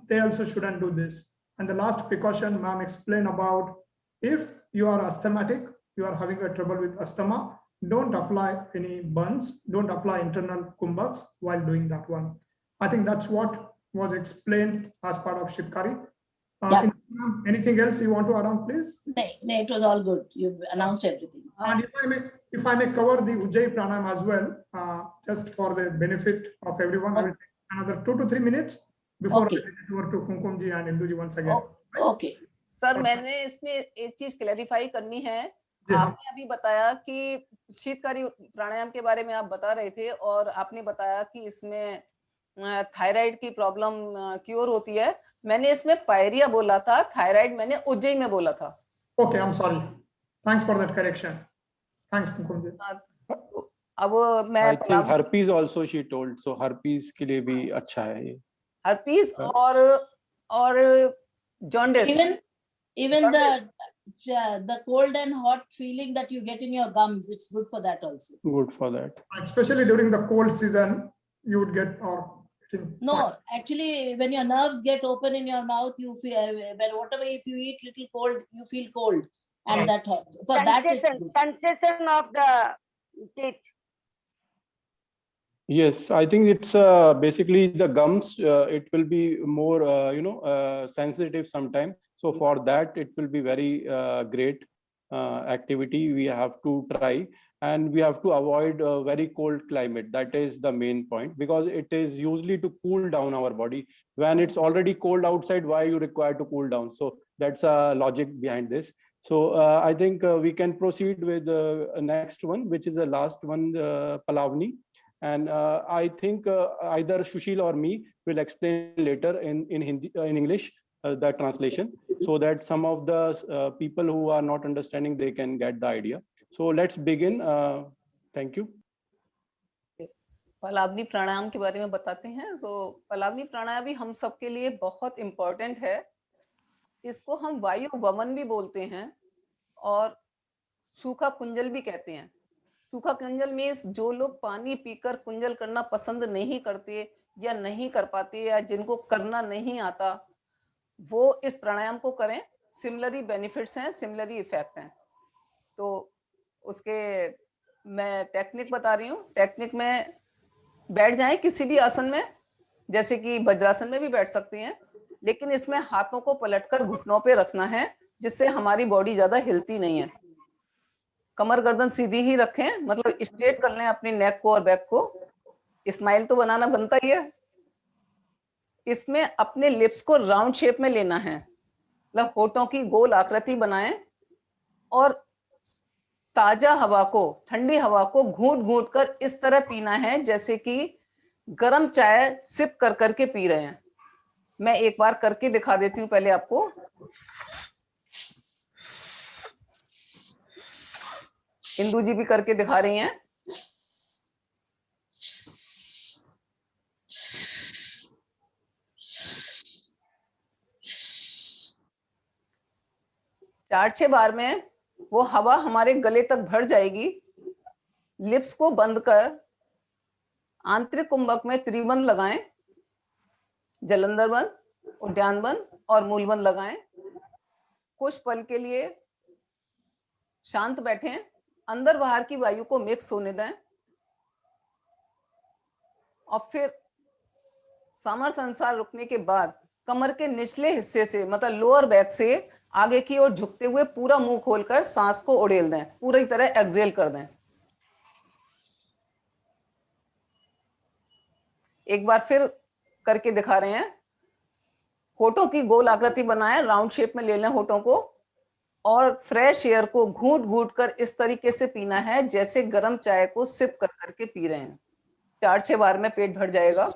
they also shouldn't do this. And the last precaution ma'am explained about, if you are asthmatic, you are having a trouble with asthma, don't apply any buns, don't apply internal kumbhaks while doing that one. I think that's what was explained as part of Shitkari. Anything else you want to add on, please? No, it was all good. You've announced everything. And if I may cover the Ujjayi pranayam as well, just for the benefit of everyone, I will take another 2 to 3 minutes before I hand it over to Kumkumji and Induji once again. Okay. Sir, मैंने इसमें एक चीज clarify करनी है। आपने अभी बताया कि शीतकारी प्राणायाम के बारे में आप बता रहे थे, और आपने बताया कि इसमें थायराइड की प्रॉब्लम क्योर होती है। मैंने इसमें पायरिया बोला था, थायराइड मैंने उज्जैन में बोला था। Okay, I am sorry, thanks for that correction. Thanks Kumkum ji. अब मैं I think herpes also she told, so herpes के लिए भी अच्छा है ये। हर्पीज और jaundice, even the cold and hot feeling that you get in your gums, it's good for that also. Good for that. Especially during the cold season, you would get no, actually when your nerves get open in your mouth, you feel whatever, if you eat little cold, you feel cold, and that hurts. For that it's good. Sensation of the teeth. Yes, I think it's basically the gums. It will be more, sensitive sometime. So for that, it will be very great activity we have to try, and we have to avoid a very cold climate. That is the main point, because it is usually to cool down our body. When it's already cold outside, why you require to cool down? So that's a logic behind this. So I think we can proceed with the next one, which is the last one, Palavni. And I think either Sushil or me will explain later in Hindi, in English, the translation, so that some of the people who are not understanding, they can get the idea. So let's begin. Thank you. पलावनी प्राणायाम के बारे में बताते हैं। तो पलावनी प्राणायाम भी हम सबके लिए बहुत इम्पोर्टेंट है। इसको हम वायु वमन भी बोलते हैं और सूखा कुंजल भी कहते हैं। सूखा कुंजल में जो लोग पानी पीकर कुंजल करना पसंद नहीं करते या नहीं कर पाते या जिनको करना नहीं आता, वो इस प्राणायाम को करें। सिमिलरी बेनिफिट्स हैं, सिमिलरी इफेक्ट हैं। तो उसके मैं टेक्निक बता रही हूँ। टेक्निक में बैठ जाएं किसी भी आसन में, जैसे कि वज्रासन में भी बैठ सकते हैं, लेकिन इसमें हाथों को पलटकर घुटनों पे रखना है, जिससे हमारी बॉडी ज्यादा हिलती नहीं है। कमर गर्दन सीधी ही रखें, मतलब स्ट्रेट कर लें अपनी नेक को और बैक को। स्माइल तो बनाना बनता ही है। इसमें अपने लिप्स को राउंड शेप में लेना है, मतलब होठों की गोल आकृति बनाएं और ताजा हवा को, ठंडी हवा को घूंट घूंट कर इस तरह पीना है जैसे कि गर्म चाय सिप कर करके पी रहे हैं। मैं एक बार करके दिखा देती हूँ पहले आपको। इंदू जी भी करके दिखा रही हैं। चार छह बार में वो हवा हमारे गले तक भर जाएगी। लिप्स को बंद कर आंतरिक कुंभक में त्रिबंध लगाएं, जलंधर बंद, उद्यान बंद और मूल बंद लगाएं। कुछ पल के लिए शांत बैठें, अंदर बाहर की वायु को मिक्स होने दें और फिर सामर्थ्य अनुसार रुकने के बाद कमर के निचले हिस्से से, मतलब लोअर बैक से आगे की ओर झुकते हुए पूरा मुंह खोलकर सांस को उड़ेल दें, पूरी तरह एक्सहेल कर दें। एक बार फिर करके दिखा रहे हैं। होठों की गोल आकृति बनाएं, राउंड शेप में ले लें होठों को और फ्रेश एयर को घूंट घूंट कर इस तरीके से पीना है जैसे गर्म चाय को सिप कर करके पी रहे हैं। 4-6 बार में पेट भर जाएगा।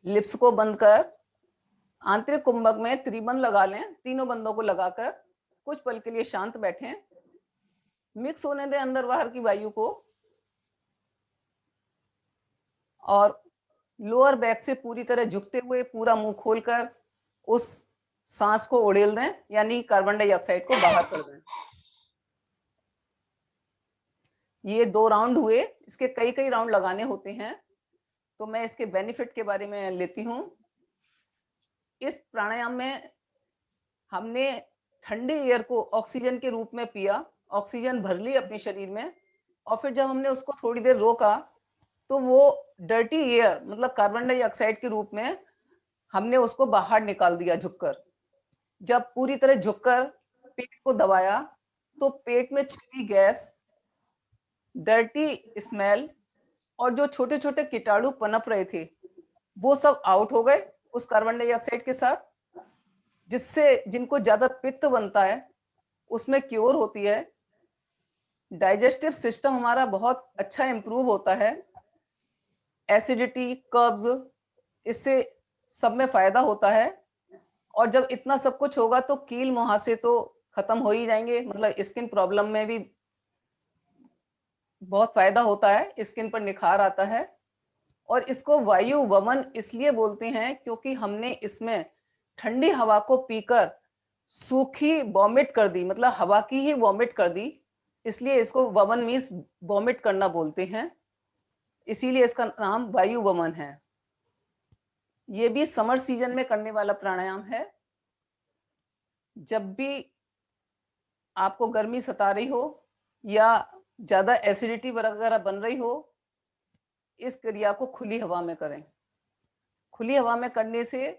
लिप्स को बंद कर आंतरिक कुंभक में त्रिबंध लगा लें। तीनों बंदों को लगाकर कुछ पल के लिए शांत बैठें, मिक्स होने दें अंदर बाहर की वायु को और लोअर बैक से पूरी तरह झुकते हुए पूरा मुंह खोलकर उस सांस को उड़ेल दें, यानी कार्बन डाइऑक्साइड को बाहर कर दें। ये 2 राउंड हुए। इसके कई कई राउंड लगाने होते हैं, तो मैं इसके बेनिफिट के बारे में लेती हूँ। इस प्राणायाम में हमने ठंडी एयर को ऑक्सीजन के रूप में पिया, ऑक्सीजन भर ली अपने शरीर में और फिर जब हमने उसको थोड़ी देर रोका तो वो डर्टी एयर, मतलब कार्बन डाइऑक्साइड के रूप में हमने उसको बाहर निकाल दिया झुककर। जब पूरी तरह झुककर पेट को दबाया तो पेट में छिपी गैस, डर्टी स्मेल और जो छोटे छोटे कीटाणु पनप रहे थे वो सब आउट हो गए उस कार्बन डाइऑक्साइड के साथ, जिससे जिनको ज्यादा पित्त बनता है उसमें क्योर होती है। डाइजेस्टिव सिस्टम हमारा बहुत अच्छा इंप्रूव होता है। एसिडिटी, कब्ज, इससे सब में फायदा होता है। और जब इतना सब कुछ होगा तो कील मुहासे तो खत्म हो ही जाएंगे, मतलब स्किन प्रॉब्लम में भी बहुत फायदा होता है, स्किन पर निखार आता है। और इसको वायु वमन इसलिए बोलते हैं क्योंकि हमने इसमें ठंडी हवा को पीकर सूखी वॉमिट कर दी, मतलब हवा की ही वॉमिट कर दी, इसलिए इसको वमन मीन्स वॉमिट करना बोलते हैं, इसीलिए इसका नाम वायु वमन है। ये भी समर सीजन में करने वाला प्राणायाम है। जब भी आपको गर्मी सता रही हो या ज्यादा एसिडिटी वगैरह बन रही हो, इस क्रिया को खुली हवा में करें। खुली हवा में करने से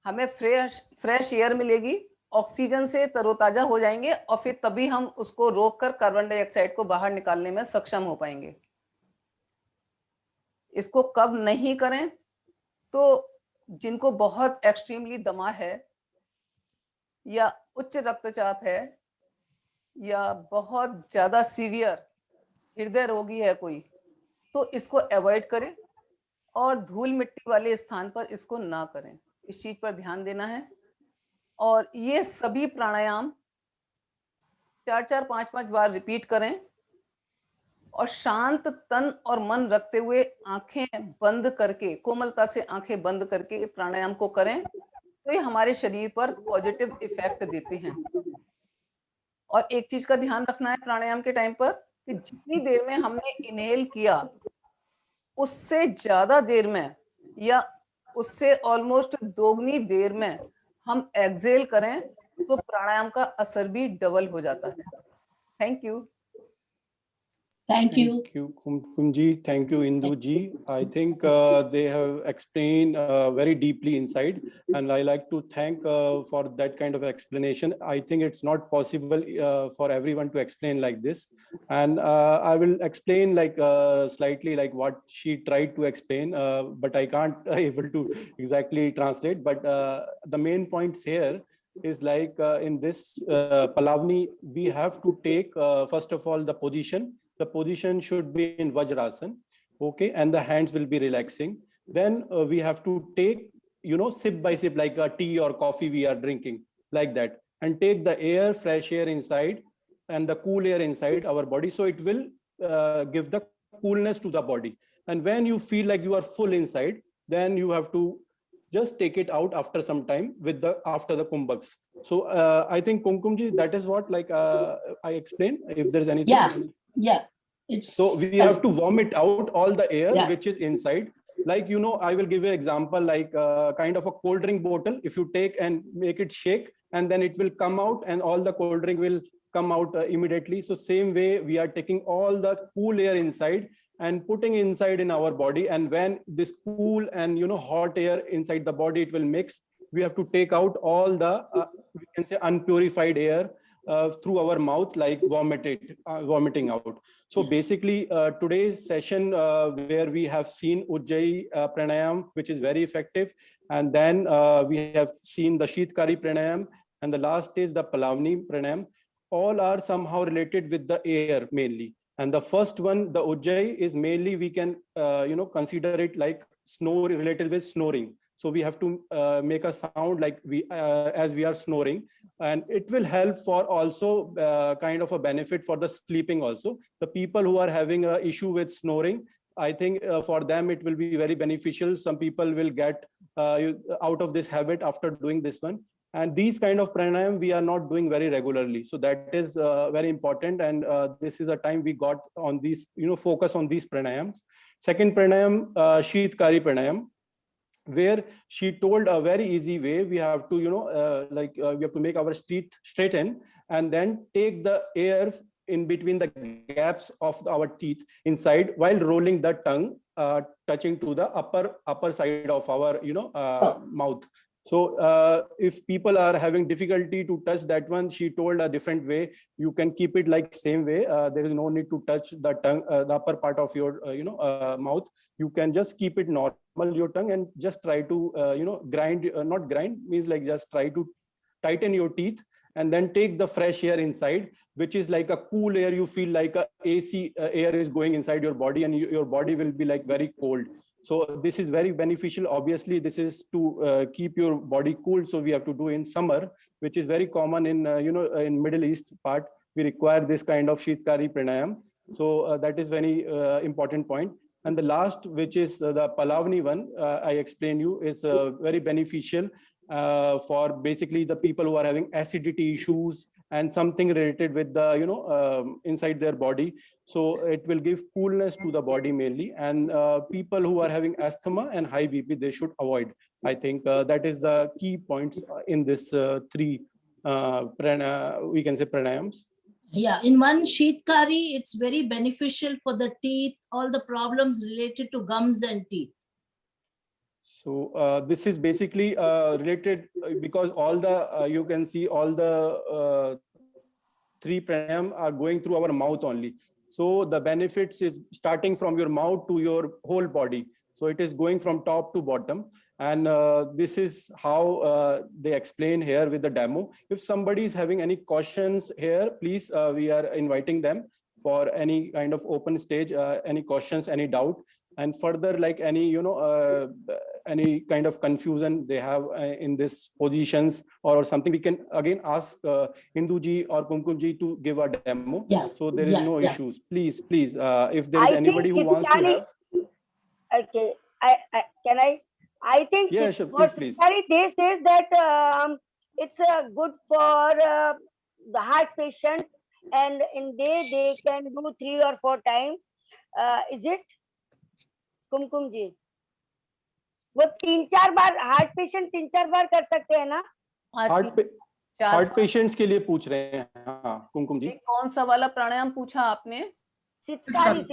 हमें फ्रेश एयर मिलेगी, ऑक्सीजन से तरोताजा हो जाएंगे और फिर तभी हम उसको रोककर कार्बन डाइऑक्साइड को बाहर निकालने में सक्षम हो पाएंगे। इसको कब नहीं करें? तो जिनको बहुत एक्सट्रीमली दमा है या उच्च रक्तचाप है या बहुत ज्यादा सीवियर हृदय रोगी है कोई, तो इसको अवॉइड करें और धूल मिट्टी वाले स्थान पर इसको ना करें। इस चीज पर ध्यान देना है। और ये सभी प्राणायाम 4-4, 5-5 बार रिपीट करें और शांत तन और मन रखते हुए आंखें बंद करके, कोमलता से आंखें बंद करके प्राणायाम को करें, तो ये हमारे शरीर पर पॉजिटिव इफेक्ट देते हैं। और एक चीज का ध्यान रखना है प्राणायाम के टाइम पर कि जितनी देर में हमने इनहेल किया उससे ज्यादा देर में या उससे ऑलमोस्ट दोगुनी देर में हम एक्सहेल करें तो प्राणायाम का असर भी डबल हो जाता है। Thank you. Thank you. Thank you, Kumkum ji. Thank you, Indu ji. I think they have explained very deeply inside, and I like to thank for that kind of explanation. I think it's not possible for everyone to explain like this, and I will explain like slightly like what she tried to explain, but I can't able to exactly translate. But the main points here is like in this Palavni, we have to take first of all the position. The position should be in Vajrasana, okay, and the hands will be relaxing. Then we have to take, you know, sip by sip, like a tea or coffee we are drinking, like that, and take the air, fresh air inside and the cool air inside our body. So it will give the coolness to the body. And when you feel like you are full inside, then you have to just take it out after some time with the after the kumbhaks. So I think Kumkumji, that is what like I explained. If there is anything. Yeah. Yeah, it's So we have to vomit out all the air Yeah. which is inside. Like, you know, I will give you an example, like kind of a cold drink bottle. If you take and make it shake, and then it will come out and all the cold drink will come out immediately. So same way, we are taking all the cool air inside and putting inside in our body. And when this cool and, you know, hot air inside the body, it will mix. We have to take out all the, we can say, unpurified air through our mouth, like vomiting out. So basically today's session where we have seen Ujjayi pranayam, which is very effective. And then we have seen the Sheetkari pranayam, and the last is the Palavni pranayam. All are somehow related with the air mainly. And the first one, the Ujjayi, is mainly we can you know, consider it like snore related with snoring. So we have to make a sound like we as we are snoring, and it will help for also kind of a benefit for the sleeping also. The people who are having an issue with snoring, I think for them it will be very beneficial. Some people will get out of this habit after doing this one. And these kind of pranayam we are not doing very regularly. So that is very important. And this is a time we got on these, you know, focus on these pranayams. Second pranayam, Sheetkari pranayam, where she told a very easy way. We have to, you know, we have to make our teeth straighten and then take the air in between the gaps of our teeth inside while rolling the tongue, touching to the upper side of our, you know, mouth. So if people are having difficulty to touch that one, she told a different way. You can keep it like same way. There is no need to touch the tongue, the upper part of your, you know, mouth. You can just keep it normal, your tongue, and just try to, you know, grind, not grind, means like just try to tighten your teeth and then take the fresh air inside, which is like a cool air. You feel like a AC air is going inside your body, and your body will be like very cold. So this is very beneficial. Obviously, this is to keep your body cool. So we have to do in summer, which is very common in, you know, in Middle East part. We require this kind of Sheetkari pranayam. So that is very important point. And the last, which is the Palavni one, I explained you, is very beneficial. for basically the people who are having acidity issues and something related with the inside their body. So it will give coolness to the body mainly, and people who are having asthma and high BP, they should avoid. I think that is the key points in this three we can say pranayams. Yeah, in one Sheetkari, it's very beneficial for the teeth, all the problems related to gums and teeth. So this is basically related because all the you can see all the three pranayam are going through our mouth only. So the benefits is starting from your mouth to your whole body. So it is going from top to bottom. And this is how they explain here with the demo. If somebody is having any questions here, please, we are inviting them for any kind of open stage, any questions, any doubt. And further, like any, any kind of confusion they have in this positions or something, we can again ask Indu ji or Kumkum ji to give a demo. Yeah. So there is no issues. Please, if there is I anybody who think wants to Chitkari- have. Okay, I think Yeah, it- sure, for please. Chitkari, they say that it's good for the heart patient, and in day they can do 3 or 4 times. Is it, कुमकुम जी? वो 3-4 बार heart patient 3-4 बार कर सकते हैं ना? Heart patients के लिए पूछ रहे हैं। हाँ, कुमकुम जी। कौन सा वाला प्राणायाम पूछा आपने? शीतकारी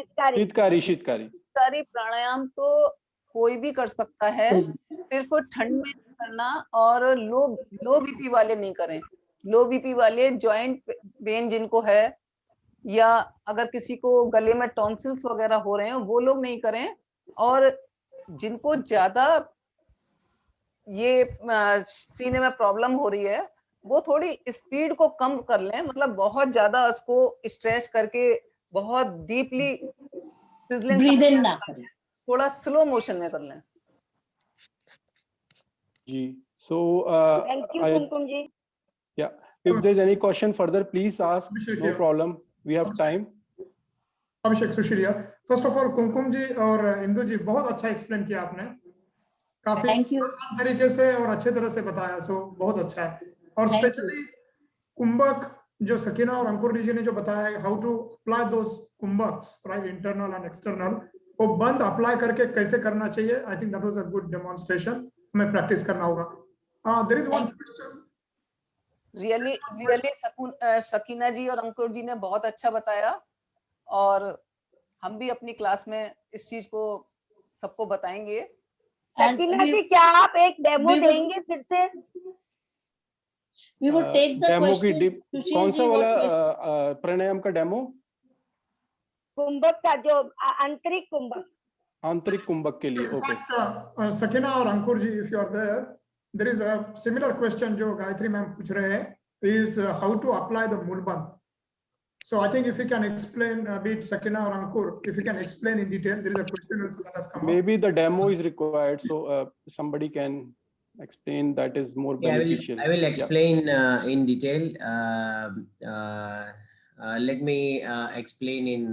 प्राणायाम तो कोई भी कर सकता है, सिर्फ ठंड में करना, और लो बीपी वाले नहीं करें। लो बीपी वाले, जॉइंट पेन जिनको है, या अगर किसी को गले में टॉन्सिल्स वगैरह हो रहे हैं, वो लोग नहीं करें। और जिनको ज्यादा ये सीने में प्रॉब्लम हो रही है, वो थोड़ी स्पीड को कम कर लें, मतलब बहुत ज्यादा उसको स्ट्रेच करके बहुत डीपली ब्रीद इन ना करें, थोड़ा स्लो मोशन में कर लें। जी, so thank you Kumkum ji. Yeah, if there's any question further, please ask. No problem, we have time. Abhishek Sushilia, first of all Kumkum ji और इंदु जी बहुत अच्छा एक्सप्लेन किया आपने, काफी आसान तरीके से और अच्छे तरह से बताया, सो बहुत अच्छा है। और स्पेशली कुंभक जो सकीना और अंकुर जी ने जो बताया, how to apply those kumbhakas, right, internal and external, वो बंद अप्लाई करके कैसे करना चाहिए, I think that was a good demonstration, हमें प्रैक्टिस करना होगा। There is one question, really Sakina ji और अंकुर जी ने बहुत अच्छा बताया, और हम भी अपनी क्लास में इस चीज को सबको बताएंगे। सकीना जी, क्या आप एक डेमो देंगे फिर से? We would take the demo की question. कौन सा वाला प्राणायाम का डेमो? कुंभक का, जो आंतरिक कुंभक। आंतरिक कुंभक के लिए, ओके। सकीना और Ankur ji, if you are there, there is a similar question जो गायत्री मैम पूछ रहे हैं, is how to apply the Mulabandha. So I think if you can explain a bit, Sakina or Ankur, if you can explain in detail, there is a question also that has come up. Maybe the demo is required, so somebody can explain, that is more beneficial. I will explain in detail. Let me explain in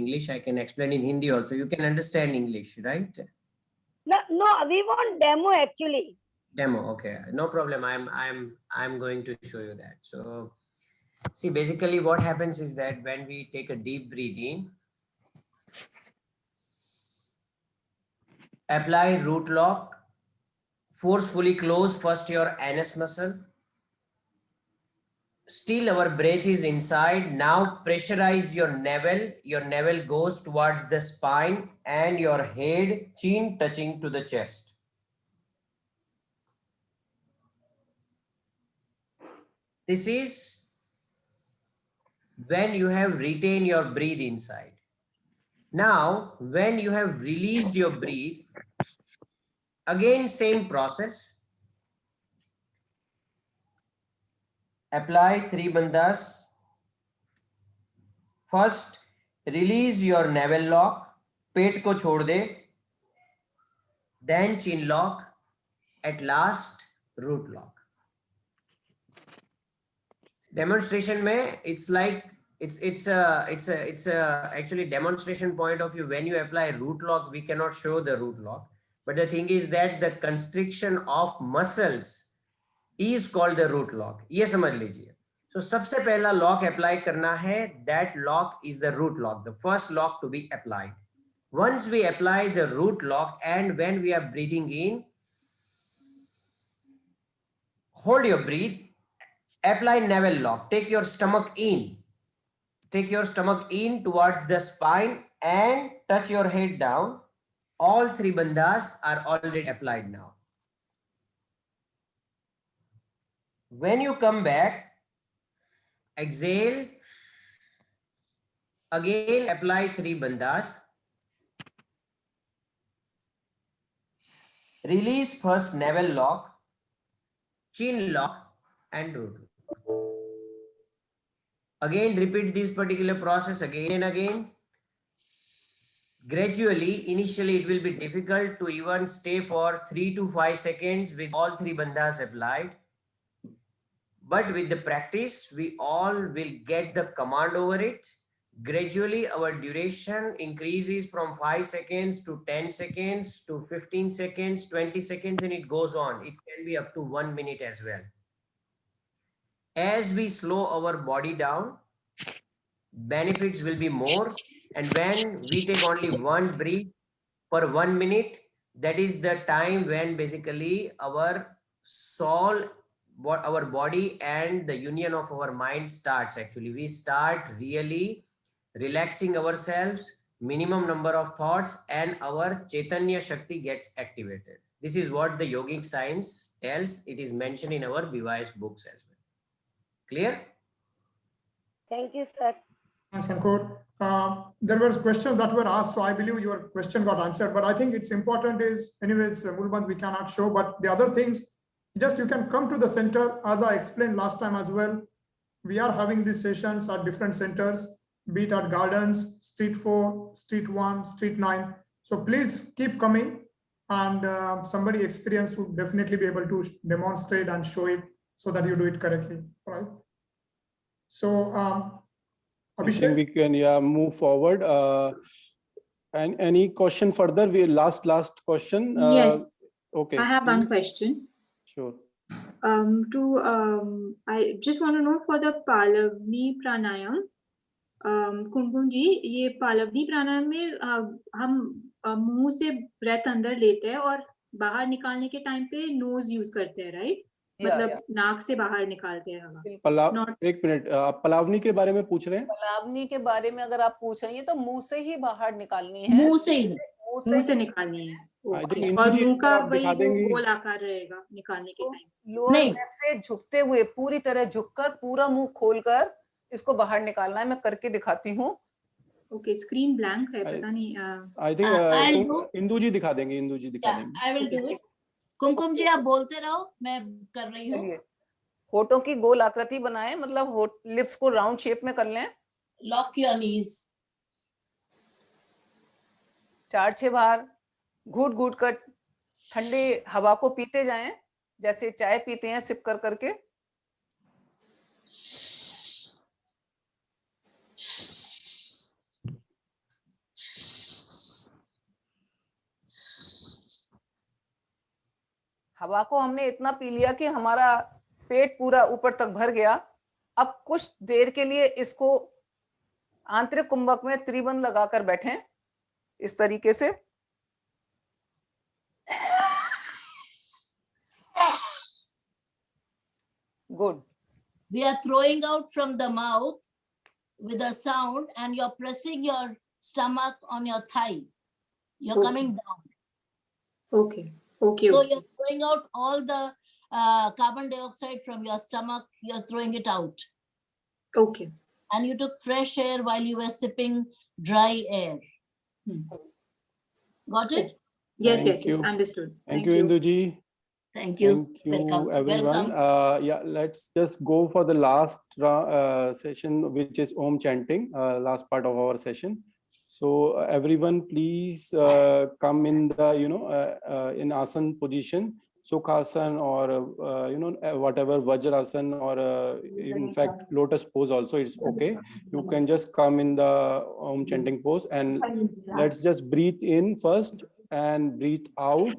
English. I can explain in Hindi also. You can understand English, right? No, we want demo actually. Demo, okay, no problem. I'm going to show you that. So see, basically what happens is that when we take a deep breath in, apply root lock, forcefully close first your anus muscle. Still our breath is inside. Now pressurize your navel. Your navel goes towards the spine and your head, chin touching to the chest. This is when you have retained your breath inside. Now, when you have released your breath, again same process. Apply 3 bandhas. First, release your navel lock, पेट को छोड़ दे. Then chin lock. At last, root lock. Demonstration में it's like it's a actually demonstration point of view. When you apply root lock, we cannot show the root lock, but the thing is that the constriction of muscles is called the root lock. ये समझ लीजिए. So सबसे पहला lock apply करना है. That lock is the root lock, the first lock to be applied. Once we apply the root lock, and when we are breathing in, hold your breath, apply navel lock, take your stomach in. Take your stomach in towards the spine and touch your head down. All three bandhas are already applied now. When you come back, exhale, again apply three bandhas. Release first navel lock, chin lock and root lock. Again repeat this particular process again and again. Gradually, initially it will be difficult to even stay for 3 to 5 seconds with all three bandhas applied. But with the practice, we all will get the command over it. Gradually, our duration increases from 5 seconds to 10 seconds to 15 seconds, 20 seconds, and it goes on. It can be up to 1 minute as well. As we slow our body down, benefits will be more. And when we take only one breath per 1 minute, that is the time when basically our soul, our body and the union of our mind starts. Actually, we start really relaxing ourselves, minimum number of thoughts, and our Chaitanya Shakti gets activated. This is what the yogic science tells. It is mentioned in our Vivaya's books as well. Clear? Thank you, sir. Thanks, Ankur. There were questions that were asked, so I believe your question got answered. But I think it's important is, anyways, Mulband we cannot show, but the other things, just you can come to the center, as I explained last time as well. We are having these sessions at different centers, be it at Gardens, Street 4, Street 1, Street 9. So please keep coming, and somebody experienced would definitely be able to demonstrate and show it so that you do it correctly, right? So, I think we can move forward. And any question further? We last question. Yes. Okay. I have please. one question. Sure. I just want to know for the Palavni Pranayam, कुमकुम जी, ये पालवनी प्राणायाम में हम मुंह से breath अंदर लेते हैं और बाहर निकालने के टाइम पे नोज यूज करते हैं, राइट? मतलब नाक से बाहर निकालते हैं हवा। एक मिनट, आप पलावनी के बारे में पूछ रहे हैं? पलावनी के बारे में अगर आप पूछ रही हैं तो मुंह से ही बाहर निकालनी है। मुंह से ही, मुंह से निकालनी है। और मुंह का वही गोल आकार रहेगा निकालने के टाइम। लोअर से झुकते हुए, पूरी तरह झुककर, पूरा मुंह खोलकर इसको बाहर निकालना है। मैं करके दिखाती हूँ। ओके, स्क्रीन ब्लैंक है, पता नहीं। आई थिंक इंदु जी दिखा देंगे। इंदु जी दिखा देंगे। I will do it. Kumkum ji आप बोलते रहो, मैं कर रही हूँ। होठों की गोल आकृति बनाएं, मतलब लिप्स को राउंड शेप में कर लें। Lock your knees. 4-6 बार घूट घूट कर ठंडे हवा को पीते जाएं, जैसे चाय पीते हैं सिप कर करके। हवा को हमने इतना पी लिया कि हमारा पेट पूरा ऊपर तक भर गया। अब कुछ देर के लिए इसको आंतरिक कुंभक में त्रिबंध लगाकर बैठें, इस तरीके से। Good. We are throwing out from the mouth with a sound, and you're pressing your stomach on your thigh. You're coming down. Okay. Okay. So you're throwing out all the carbon dioxide from your stomach. You're throwing it out. Okay. And you took fresh air while you were sipping dry air. Got it? Yes, yes, understood. Thank you, Indu ji. Thank you. Thank you, Welcome. everyone. Yeah, let's just go for the last session, which is Om chanting, last part of our session. So everyone, please come in the, in asan position, Sukhasan or, whatever, Vajrasan or in fact, lotus pose also is okay. You can just come in the Om chanting pose, and let's just breathe in first and breathe out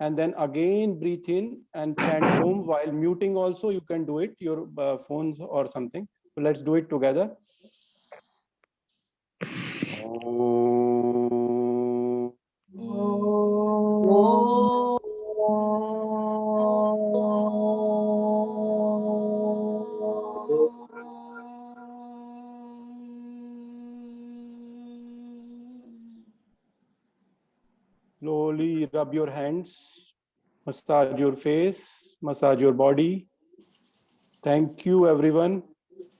and then again breathe in and chant Om while muting also. You can do it, your phones or something. So let's do it together. Om. Slowly rub your hands, massage your face, massage your body. Thank you, everyone.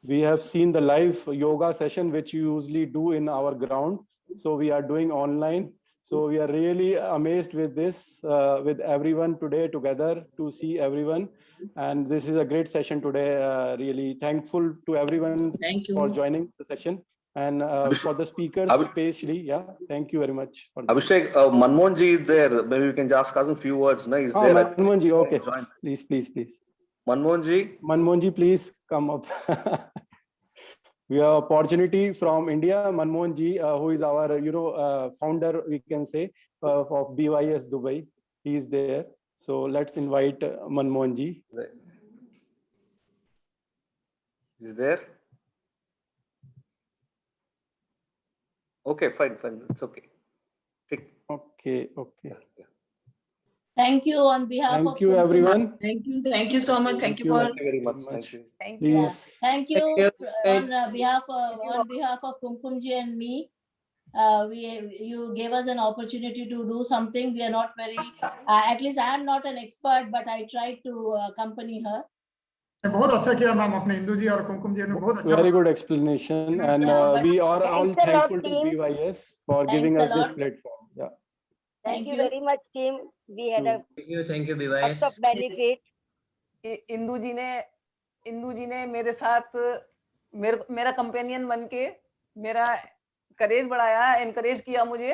We have seen the live yoga session, which you usually do in our ground. So we are doing online. So we are really amazed with this, with everyone today together to see everyone. And this is a great session today. Really thankful to everyone Thank for you. joining the session. And for the speakers, especially, yeah, thank you very much. For Abhishek, Manmohan ji is there. Maybe we can just ask him a few words. No, he's oh, there. Manmohan ji, okay. Join. Please. Manmohan ji. Manmohan ji, please come up. We have opportunity from India, Manmohan ji, who is our, founder, we can say, of BYS Dubai. He is there. So let's invite Manmohan ji. Is there? Okay, fine. It's okay. Okay. Yeah. Thank you on behalf of Thank you, Kumkum. everyone. Thank you so much. Thank you for. Thank you very much. Thank you. Thank you. Please. Thank you on behalf you. of Kumkumji and me. You gave us an opportunity to do something. We are not very, at least I am not an expert, but I tried to accompany her. बहुत अच्छा किया ma'am आपने इंदू जी और कुमकुम जी ने बहुत अच्छा Very good explanation. And Yeah, we are all Thanks a lot, thankful to team. BYS for Thanks giving a us this lot. platform. Yeah. Thank Thank you you. very much, team. We had a Thank you, lots of benefit. Indu जी ने मेरे साथ मेरा companion बन के मेरा करेज बढ़ाया, encourage किया मुझे